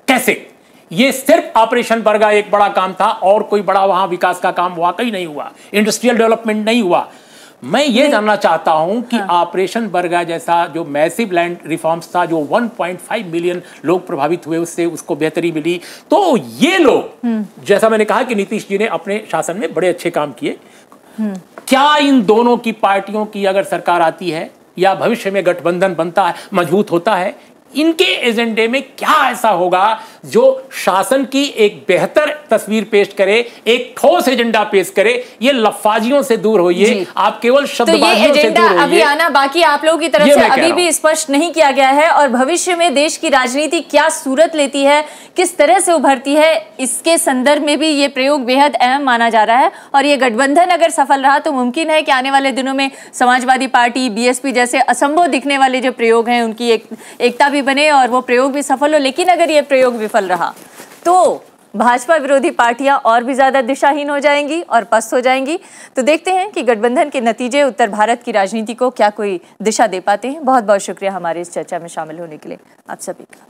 कैसे? ये सिर्फ ऑपरेशन बरगा एक बड़ा काम था और कोई बड़ा वहां विकास का काम वाकई नहीं हुआ, इंडस्ट्रियल डेवलपमेंट नहीं हुआ। मैं ये जानना चाहता हूं कि ऑपरेशन बरगा जैसा जो मैसिव लैंड रिफॉर्म्स था, जो 1.5 मिलियन लोग प्रभावित हुए, उससे उसको बेहतरी मिली, तो ये लोग, जैसा मैंने कहा कि नीतीश जी ने अपने शासन में बड़े अच्छे काम किए, क्या इन दोनों की पार्टियों की अगर सरकार आती है या भविष्य में गठबंधन बनता है, मजबूत होता है, इनके एजेंडे में क्या ऐसा होगा जो शासन की एक बेहतर तस्वीर पेश करे, एक ठोस एजेंडा पेश करे? ये लफाजियों से दूर होइए, आप केवल शब्दबाजियों से दूर होइए।
अभी आना बाकी आप लोगों की तरफ से अभी भी स्पष्ट नहीं किया गया है, और भविष्य में देश की राजनीति क्या सूरत लेती है, किस तरह से उभरती है, इसके संदर्भ में भी ये प्रयोग बेहद अहम माना जा रहा है। और ये गठबंधन अगर सफल रहा तो मुमकिन है कि आने वाले दिनों में समाजवादी पार्टी, बीएसपी जैसे असंभव दिखने वाले जो प्रयोग हैं उनकी एकता भी बने और वो प्रयोग भी सफल हो। लेकिन अगर ये प्रयोग विफल रहा तो भाजपा विरोधी पार्टियां और भी ज्यादा दिशाहीन हो जाएंगी और पस्त हो जाएंगी। तो देखते हैं कि गठबंधन के नतीजे उत्तर भारत की राजनीति को क्या कोई दिशा दे पाते हैं। बहुत बहुत शुक्रिया हमारे इस चर्चा में शामिल होने के लिए आप सभी का।